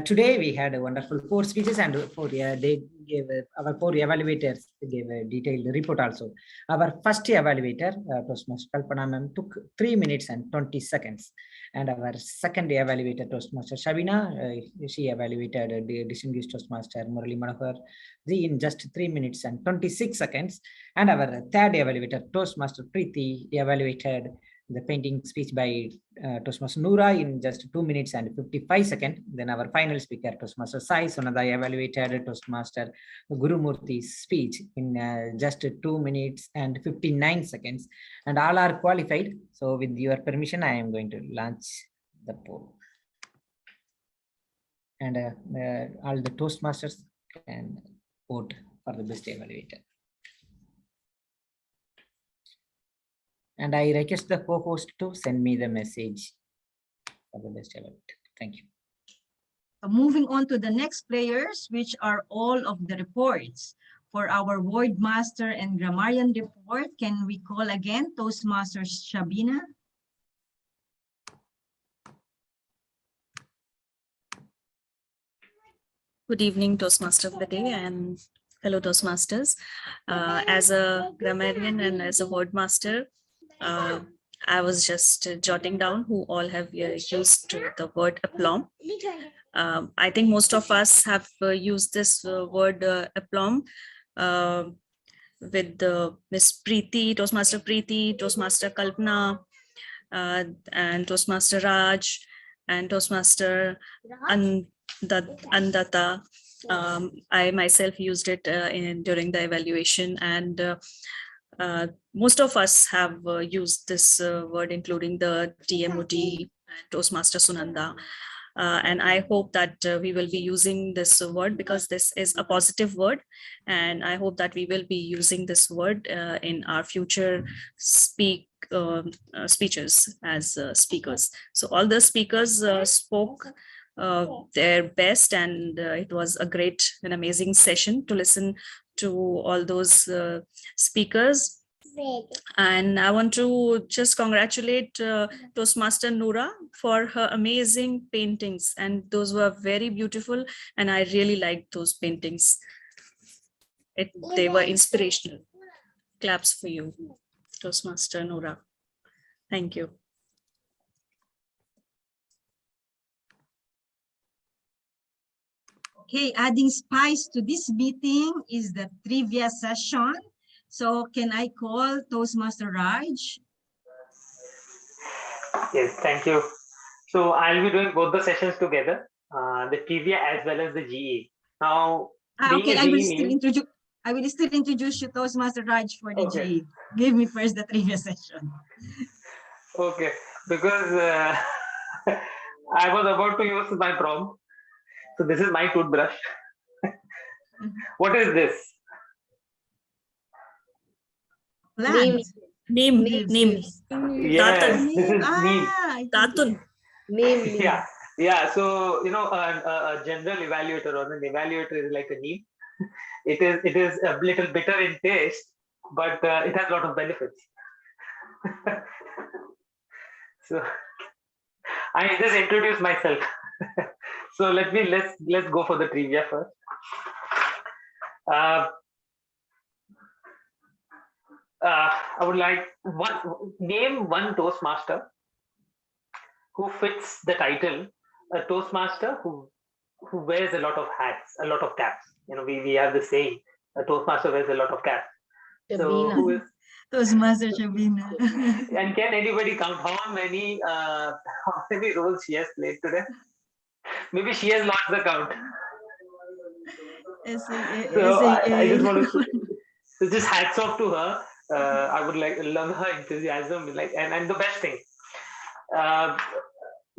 today we had a wonderful 4 speeches, and they gave our 4 evaluators gave a detailed report also. Our first evaluator, Toastmaster Kalpana ma'am, took 3 minutes and 20 seconds. And our second evaluator, Toastmaster Shabina, she evaluated the distinguished Toastmaster Murali Manohar in just 3 minutes and 26 seconds. And our third evaluator, Toastmaster Preeti, evaluated the painting speech by Toastmaster Noora in just 2 minutes and 55 seconds. Then our final speaker, Toastmaster Sai Sunada, evaluated Toastmaster Guru Murthy's speech in just 2 minutes and 59 seconds. And all are qualified. So with your permission, I am going to launch the poll. And all the Toastmasters can vote for the best evaluator. And I request the co-host to send me the message for the best evaluator. Thank you. Moving on to the next players, which are all of the reports. For our word master and grammarian report, can we call again Toastmasters Shabina? Good evening, Toastmaster of the day and fellow Toastmasters. As a grammarian and as a word master, I was just jotting down who all have used the word aplomb. I think most of us have used this word aplomb with Miss Preeti, Toastmaster Preeti, Toastmaster Kalpana, and Toastmaster Raj, and Toastmaster Andata. I myself used it during the evaluation, and most of us have used this word, including the TMOD and Toastmaster Sunanda. And I hope that we will be using this word because this is a positive word. And I hope that we will be using this word in our future speeches as speakers. So all the speakers spoke their best, and it was a great and amazing session to listen to all those speakers. And I want to just congratulate Toastmaster Noora for her amazing paintings, and those were very beautiful, and I really liked those paintings. They were inspirational. Claps for you, Toastmaster Noora. Thank you. Okay, adding spice to this meeting is the trivia session. So can I call Toastmaster Raj? Yes, thank you. So I'll be doing both the sessions together, the trivia as well as the GE. Now, okay, I will still introduce you Toastmaster Raj for the GE. Give me first the trivia session. Okay, because I was about to use my prompt. So this is my toothbrush. What is this? Neem. Yes, this is neem. Datun. Yeah. So a general evaluator or an evaluator is like a neem. It is a little bitter in taste, but it has a lot of benefits. So I just introduced myself. So let's go for the trivia first. I would like name one Toastmaster who fits the title, a Toastmaster who wears a lot of hats, a lot of caps. We have the saying, a Toastmaster wears a lot toastmaster So who is Toastmaster Shabina? And can anybody count how many roles she has played today? Maybe she has lost the count. So I just want to so just hats off to her. I would like love her enthusiasm. Like, and the best thing,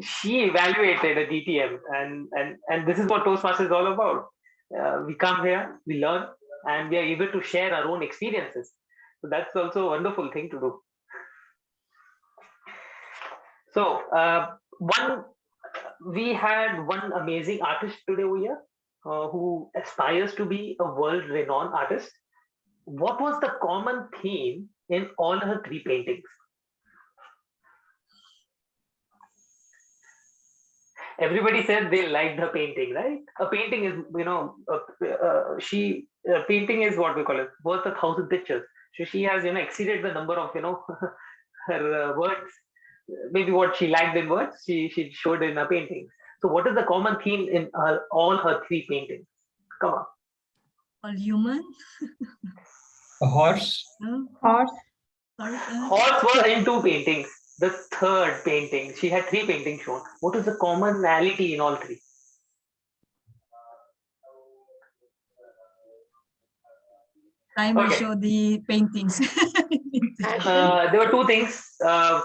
she evaluated a DTM, and this is what Toastmasters is all about. We come here, we learn, and we are able to share our own experiences. So that's also a wonderful thing to do. So we had one amazing artist today over here who aspires to be a world-renowned artist. What was the common theme in all her 3 paintings? Everybody said they liked her painting, right? A painting is, painting is what we call it, worth 1,000 pictures. So she has, exceeded the number of, her words. Maybe what she liked in words, she showed in her paintings. So what is the common theme in all her 3 paintings? Come on. All human? A horse. Horse. Horse were in 2 paintings. The 3rd painting, she had 3 paintings shown. What is the commonality in all 3? I will show the paintings. There were 2 things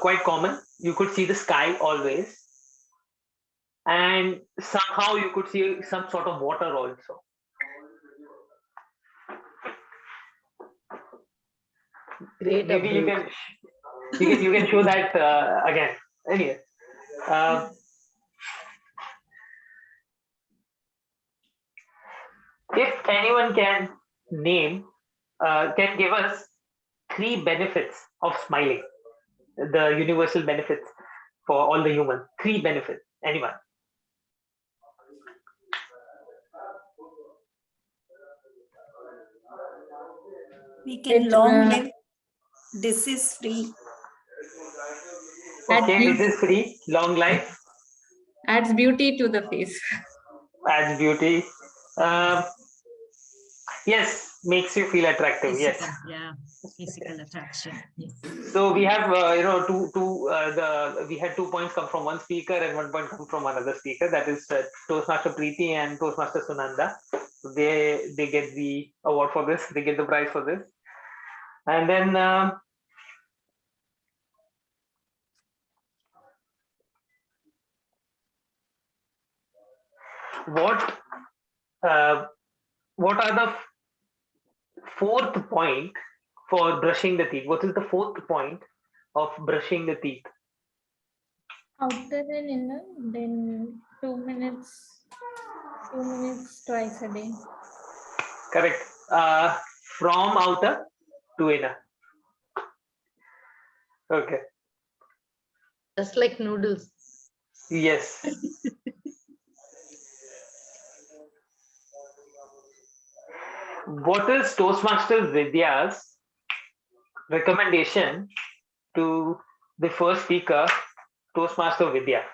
quite common. You could see the sky always. And somehow you could see some sort of water also. Great. Maybe you can show that again. Anyway, if anyone can give us 3 benefits of smiling, the universal benefits for all the humans. 3 benefits. Anyone? We can long live, disease free. Okay, disease free, long life. Adds beauty to the face. Adds beauty. Yes, makes you feel attractive. Physical, yes. Yeah, physical attraction. Yes. So we have, we had 2 points come from one speaker and 1 point come from another speaker. That is Toastmaster Preeti and Toastmaster Sunanda. They get the award for this. They get the prize for this. And then what are the 4th point for brushing the teeth? What is the 4th point of brushing the teeth? Outer and inner, then 2 minutes twice a day. Correct. From outer to inner. Okay. Just like noodles. Yes. What is Toastmasters Vidya's recommendation to the first speaker, Toastmaster Vidya?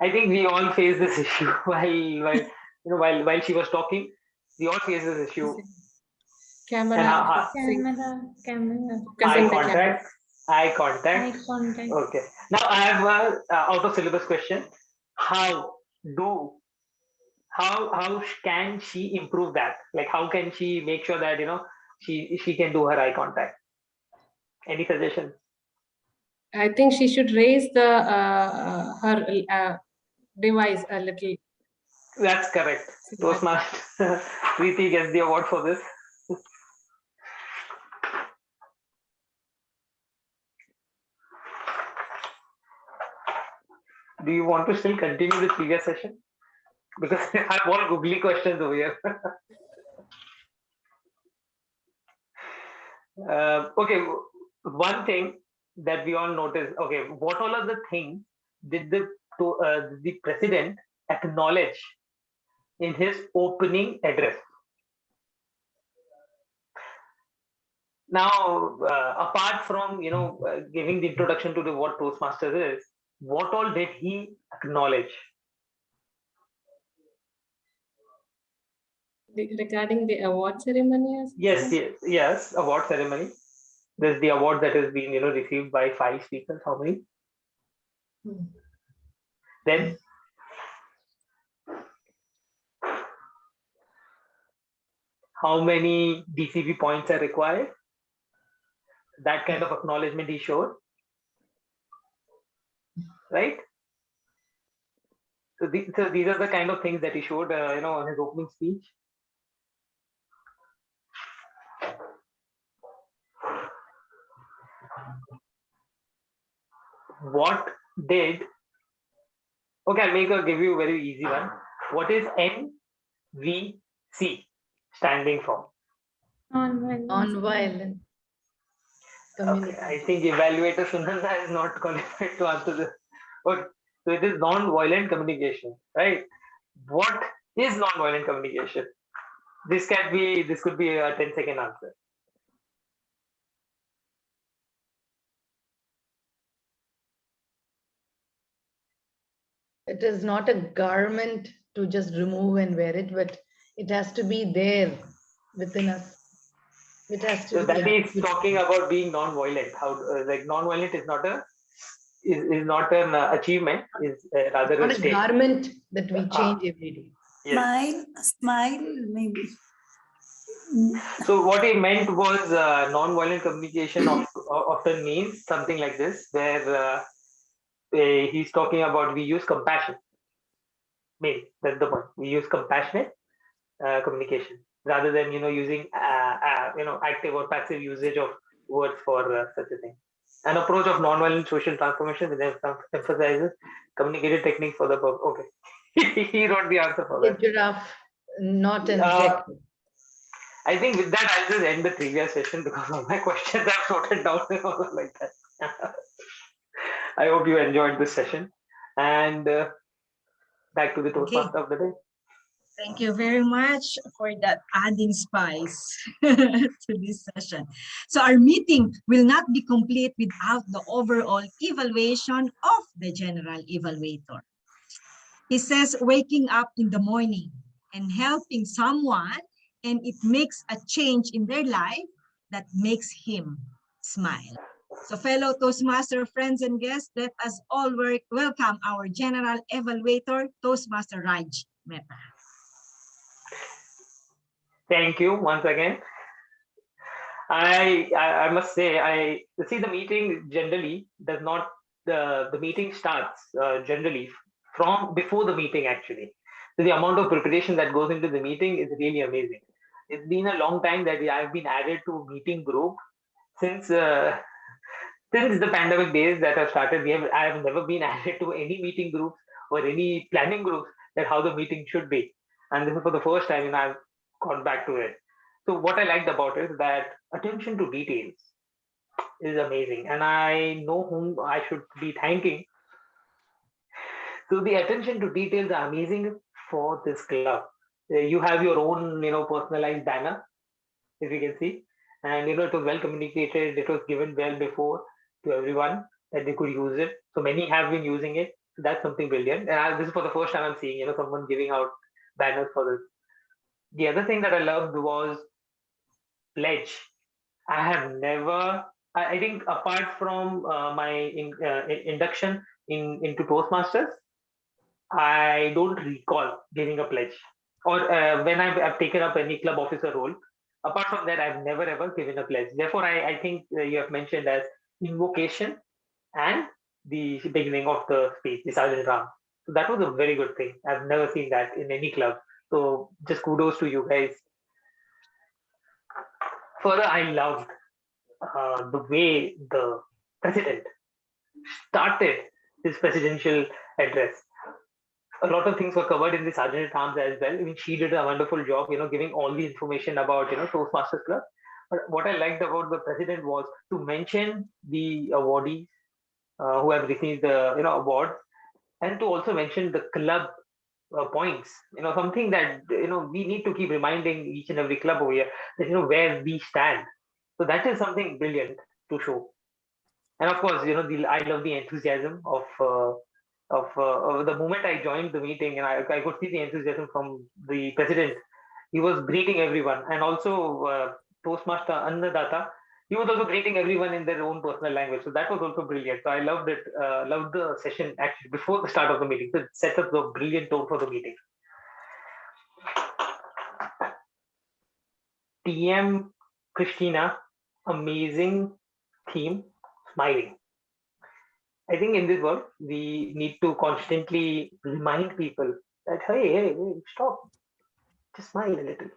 I think we all face this issue while she was talking. We all face this issue. Camera. Eye contact. Okay. Now I have a out of syllabus question. How can she improve that? Like, how can she make sure that she can do her eye contact? Any suggestions? I think she should raise the her device a little. That's correct. Toastmaster Preeti gets the award for this. Do you want to still continue the previous session? Because I have all googly questions over here. Okay, one thing that we all notice. Okay, what all are the things did the president acknowledge in his opening address? Now, apart from giving the introduction to what Toastmasters is, what all did he acknowledge? Regarding the award ceremony? Yes, award ceremony. There's the award that has been received by 5 speakers. How many? Then how many DCB points are required? That kind of acknowledgement he showed, right? So these are the kind of things that he showed, on his opening speech. What did? Okay, I'll give you a very easy one. What is NVC standing for? Non-violent. Okay, I think evaluator Sunanda is not qualified to answer this. But so it is non-violent communication, right? What is non-violent communication? This could be a 10-second answer. It is not a garment to just remove and wear it, but it has to be there within us. It has to So be. that is talking about being non-violent. How like non-violent is not an achievement. Is rather Not a a state. garment that we change every day. Yes. Smile, maybe. So what he meant was non-violent communication often means something like this, where he's talking about we use compassion. Maybe that's the point. We use compassionate communication rather than using active or passive usage of words for such a thing. An approach of non-violent social transformation that emphasizes communicative techniques for the purpose. Okay, he wrote the answer for that. Giraffe, not an objective. I think with that, I'll just end the trivia session because all my questions I've sorted down like that. I hope you enjoyed this session. And back to the Toastmaster of the day. Thank you very much for that adding spice to this session. So our meeting will not be complete without the overall evaluation of the general evaluator. He says waking up in the morning and helping someone, and it makes a change in their life that makes him smile. So fellow Toastmaster friends and guests, let us all welcome our general evaluator, Toastmaster Raj Mehta. Thank you once again. I must say, the meeting generally does not, the meeting starts generally from before the meeting actually. So the amount of preparation that goes into the meeting is really amazing. It's been a long time that I've been added to a meeting group since the pandemic days that have started. I have never been added to any meeting groups or any planning groups that how the meeting should be. And this is for the first time, and I've gone back to it. So what I liked about it is that attention to details is amazing, and I know whom I should be thanking. So the attention to details are amazing for this club. You have your own, personalized banner, if you can see, and it was well communicated. It was given well before to everyone that they could use it. So many have been using it. So that's something brilliant. And this is for the first time I'm seeing, someone giving out banners for this. The other thing that I loved was pledge. I have never, I think apart from my induction into Toastmasters, I don't recall giving a pledge or when I've taken up any club officer role. Apart from that, I've never ever given a pledge. Therefore, I think you have mentioned as invocation and the beginning of the speech, the Sergeant Ram. So that was a very good thing. I've never seen that in any club. So just kudos to you guys. Further, I loved the way the president started his presidential address. A lot of things were covered in the Sergeant at Arms as well. I mean, she did a wonderful job, giving all the information about, Toastmasters Club. But what I liked about the president was to mention the awardees who have received the, award, and to also mention the club points. Something that we need to keep reminding each and every club over here that where we stand. So that is something brilliant to show. And of course, I love the enthusiasm of the moment I joined the meeting, and I could see the enthusiasm from the president. He was greeting everyone, and also Toastmaster Annadata. He was also greeting everyone in their own personal language. So that was also brilliant. So I loved it, loved the session actually before the start of the meeting. So it set up the brilliant tone for the meeting. TM Christina, amazing theme, smiling. I think in this world, we need to constantly remind people that, hey, stop, just smile a little.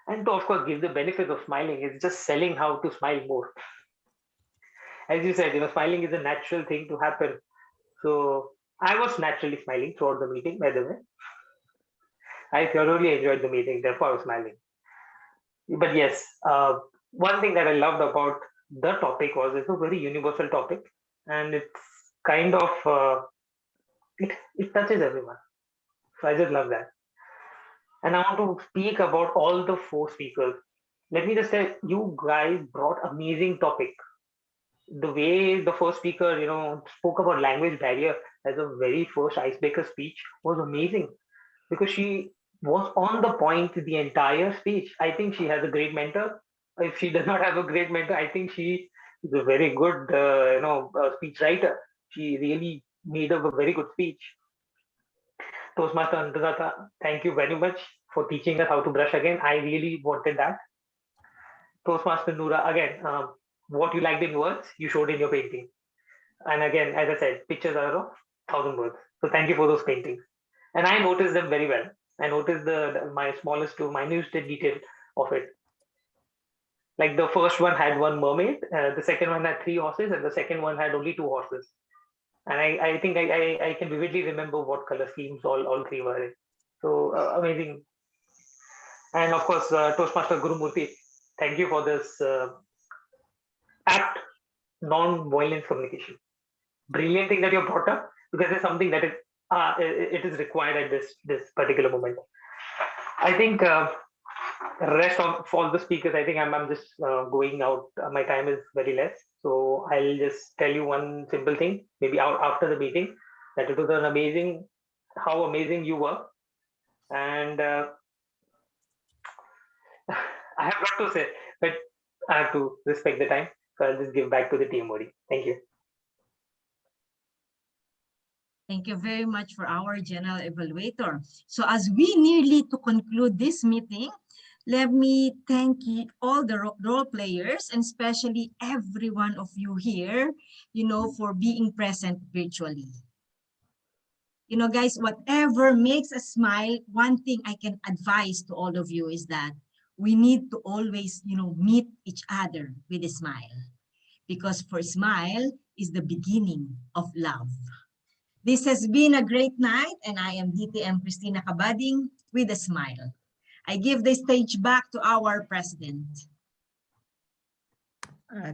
And to, of course, give the benefit of smiling, it's just selling how to smile more. As you said, smiling is a natural thing to happen. So I was naturally smiling throughout the meeting, by the way. I thoroughly enjoyed the meeting, therefore I was smiling. But yes, one thing that I loved about the topic was it's a very universal topic, and it's kind of it touches everyone. So I just love that. And I want to speak about all the 4 speakers. Let me just say, you guys brought amazing topic. The way the first speaker, spoke about language barrier as a very first icebreaker speech was amazing, because she was on the point the entire speech. I think she has a great mentor. If she does not have a great mentor, I think she is a very good, speech writer. She really made up a very good speech. Toastmaster Antagata, thank you very much for teaching us how to brush again. I really wanted that. Toastmaster Noora, again, what you liked in words, you showed in your painting. And again, as I said, pictures are of 1,000 words. So thank you for those paintings. And I noticed them very well. I noticed my smallest to minute detail of it. Like the first one had 1 mermaid, the second one had 3 horses, and the second one had only 2 horses. And I think I can vividly remember what color schemes all 3 were in. So amazing. And of course, Toastmaster Guru Murthy, thank you for this apt non-violent communication. Brilliant thing that you brought up, because it's something that it is required at this particular moment. I think rest of all the speakers, I think I'm just going out. My time is very less, so I'll just tell you one simple thing. Maybe after the meeting, that it was how amazing you were, and I have got to say, but I have to respect the time, so I'll just give back to the team, Modi. Thank you. Thank you very much for our general evaluator. So as we nearly to conclude this meeting, let me thank all the role players, and especially every one of you here, for being present virtually. Guys, whatever makes us smile, one thing I can advise to all of you is that we need to always, meet each other with a smile, because for smile is the beginning of love. This has been a great night, and I am DTM Christina Cabading with a smile. I give the stage back to our president.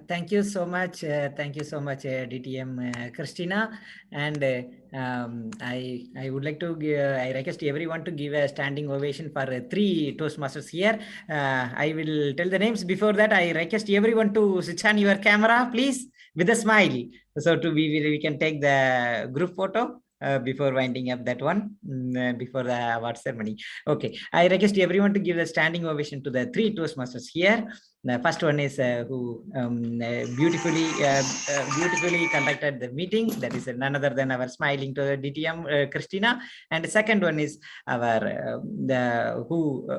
Thank you so much. Thank you so much, DTM Christina. And I would like to I request everyone to give a standing ovation for 3 Toastmasters here. I will tell the names. Before that, I request everyone to switch on your camera, please, with a smile. So we can take the group photo. Before winding up that one, before the award ceremony. Okay, I request everyone to give a standing ovation to the 3 Toastmasters here. The first one is who beautifully conducted the meeting. That is none other than our smiling to DTM Christina. And the second one is our who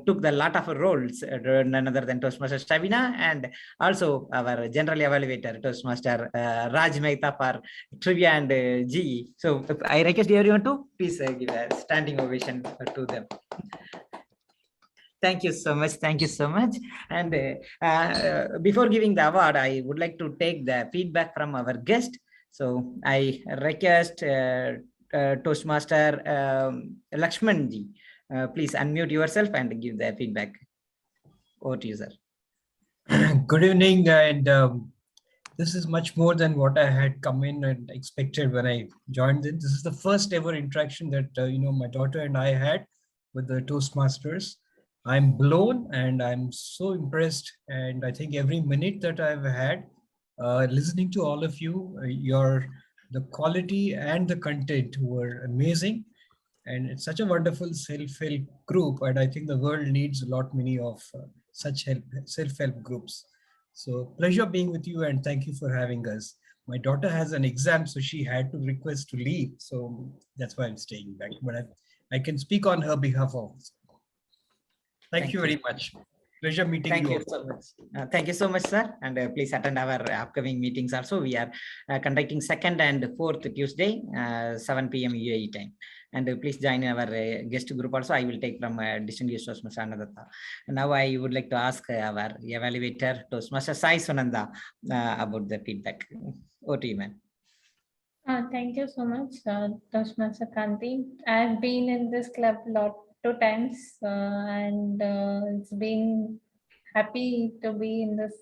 took the lot of roles, none other than Toastmaster Shabina, and also our general evaluator Toastmaster Raj Mehta for trivia and GE. So I request everyone to please give a standing ovation to them. Thank you so much. Thank you so much. And before giving the award, I would like to take the feedback from our guest. So I request Toastmaster Lakshmanji, please unmute yourself and give the feedback. Over to you, sir. Good evening, and this is much more than what I had come in and expected when I joined it. This is the first ever interaction that my daughter and I had with the Toastmasters. I'm blown and I'm so impressed, and I think every minute that I've had listening to all of you, the quality and the content were amazing, and it's such a wonderful self-help group, and I think the world needs many of such self-help groups. So pleasure being with you, and thank you for having us. My daughter has an exam, so she had to request to leave. So that's why I'm staying back. But I can speak on her behalf also. Thank you very much. Pleasure meeting Thank you. you so much. Thank you so much, sir. And please attend our upcoming meetings also. We are conducting 2nd and 4th Tuesday, 7 p.m. UAE time. And please join our guest group also. I will take from distinguished Toastmaster Anadatta. Now I would like to ask our evaluator, Toastmaster Sai Sunanda, about the feedback. Over to you, ma'am. Thank you so much, Toastmaster Kanti. I've been in this club 2 times, and it's been happy to be in this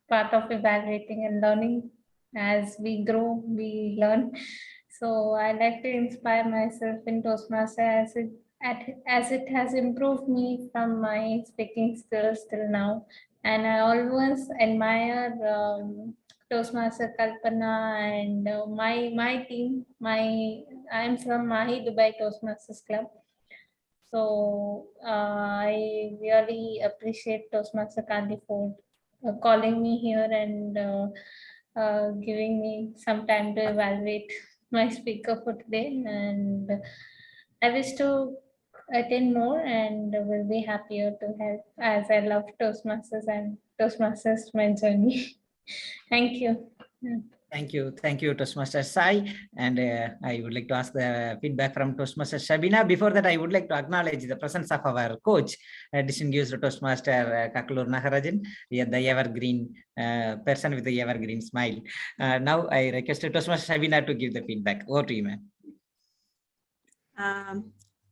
part of evaluating and learning. As we grow, we learn. So I like to inspire myself in Toastmaster as it has improved me from my speaking skills till now. And I always admire Toastmaster Kalpana and my team. I'm from Mahi Dubai Toastmasters Club. So I really appreciate Toastmaster Kanti for calling me here and giving me some time to evaluate my speaker for today. And I wish to attend more and will be happier to help, as I love Toastmasters and Toastmasters my journey. Thank you. Thank you, Toastmaster Sai. And I would like to ask the feedback from Toastmaster Shabina. Before that, I would like to acknowledge the presence of our coach, distinguished Toastmaster Kakalur Nagarajan, the evergreen person with the evergreen smile. Now I request Toastmaster Shabina to give the feedback. Over to you, ma'am.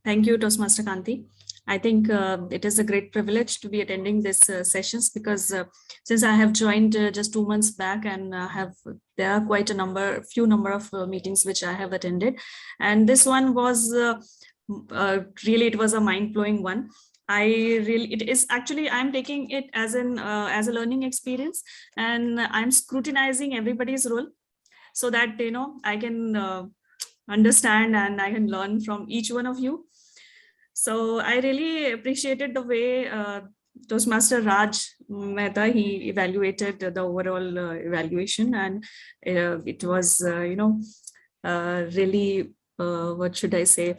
Thank you, Toastmaster Kanti. I think it is a great privilege to be attending these sessions because since I have joined just 2 months back, and there are quite a few number of meetings which I have attended, and this one was really, it was a mind-blowing one. I'm taking it as a learning experience, and I'm scrutinizing everybody's role so that I can understand and I can learn from each one of you. So I really appreciated the way Toastmaster Raj Mehta, he evaluated the overall evaluation, and it was, really, what should I say?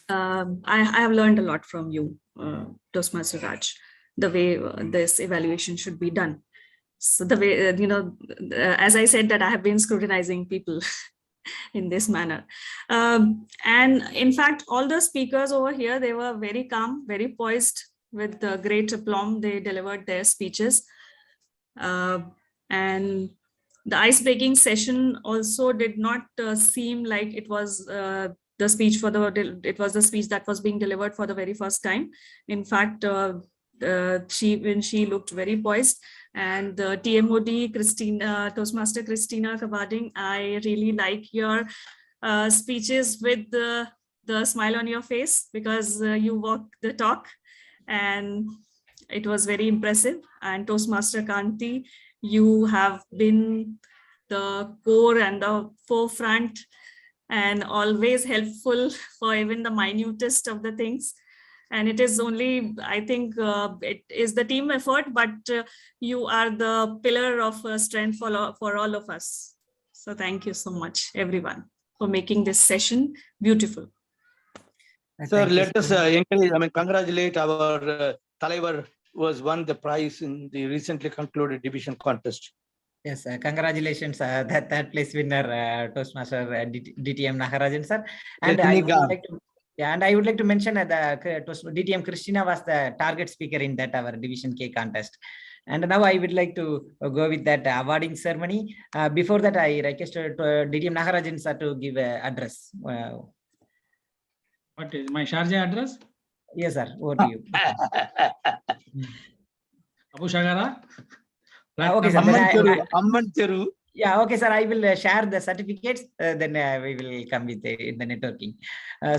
I have learned a lot from you, Toastmaster Raj, the way this evaluation should be done. So the way, as I said, that I have been scrutinizing people in this manner. And in fact, all the speakers over here, they were very calm, very poised, with great aplomb. They delivered their speeches. And the ice-breaking session also did not seem like it was the speech that was being delivered for the very first time. In fact, she looked very poised. And TMOD, Christina, Toastmaster Christina Cabading, I really like your speeches with the smile on your face, because you walk the talk, and it was very impressive. And Toastmaster Kanti, you have been the core and the forefront and always helpful for even the minutest of the things. And it is only, I think it is the team effort, but you are the pillar of strength for all of us. So thank you so much, everyone, for making this session beautiful. Sir, let us encourage, congratulate our Talaivar, who has won the prize in the recently concluded division contest. Yes, congratulations, that third place winner, Toastmaster DTM Nagarajan, sir. And I would like to. Yeah, and I would like to mention that DTM Christina was the target speaker in that our Division K contest. And now I would like to go with that awarding ceremony. Before that, I requested DTM Nagarajan sir to give an address. What is my Sharjah address? Yes, sir. Over to you. Abu Shagara? Okay, sir. Yeah, okay, sir. I will share the certificates. Then we will come with the networking.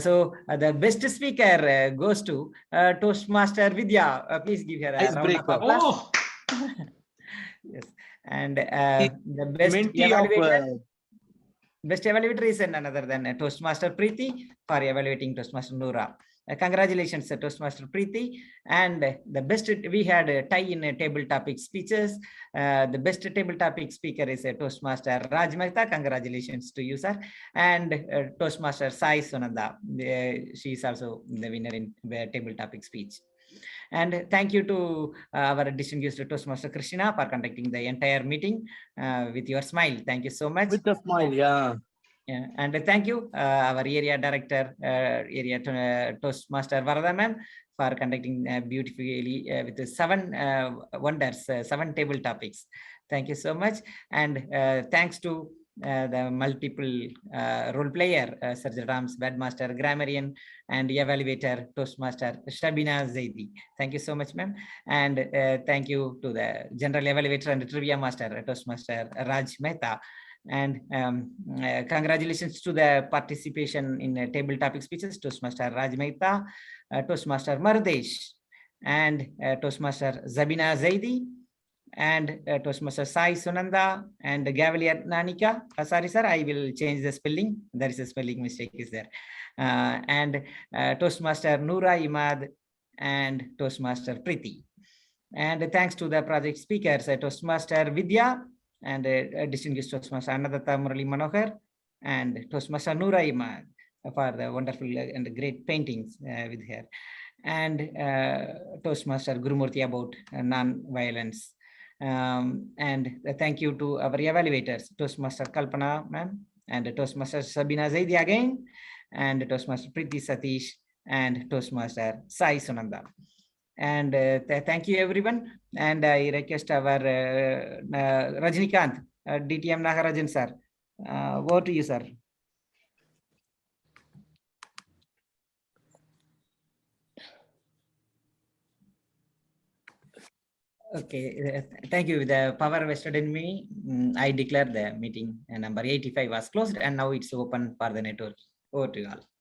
So the best speaker goes to Toastmaster Vidya. Please give her a round of applause. Oh. Yes, and the best evaluator. Best evaluator is none other than Toastmaster Preeti for evaluating Toastmaster Noora. Congratulations, Toastmaster Preeti. And the best, we had a tie in table topic speeches. The best table topic speaker is Toastmaster Raj Mehta. Congratulations to you, sir. And Toastmaster Sai Sunanda. She is also the winner in the table topic speech. And thank you to our distinguished Toastmaster Christina for conducting the entire meeting with your smile. Thank you so much. With a smile, yeah. Yeah, and thank you, our area director, Toastmaster Varada ma'am, for conducting beautifully with the 7 wonders, 7 table topics. Thank you so much. And thanks to the multiple role player, Sir Rams, Badmaster, Grammarian, and Evaluator, Toastmaster Shabina Zaidi. Thank you so much, ma'am. And thank you to the General Evaluator and Trivia Master, Toastmaster Raj Mehta. And congratulations to the participation in table topic speeches, Toastmaster Raj Mehta, Toastmaster Mardesh, and Toastmaster Zabina Zaidi, and Toastmaster Sai Sunanda, and Gavalier Nanika. Sorry, sir, I will change the spelling. There is a spelling mistake is there. And Toastmaster Noora Imad and Toastmaster Preeti. And thanks to the project speakers, Toastmaster Vidya, and distinguished Toastmaster Anadatta Murali Manohar, and Toastmaster Noora Imad for the wonderful and great paintings with her, and Toastmaster Gurumurthy about non-violence. And thank you to our evaluators, Toastmaster Kalpana ma'am, and Toastmaster Sabina Zaidi again, and Toastmaster Preeti Satish, and Toastmaster Sai Sunanda. And thank you everyone. And I request our Rajnikant, DTM Nagarajan sir. Over to you, sir. Okay, thank you. The power vested in me, I declare the meeting number 85 was closed, and now it's open for the network. Over to you all.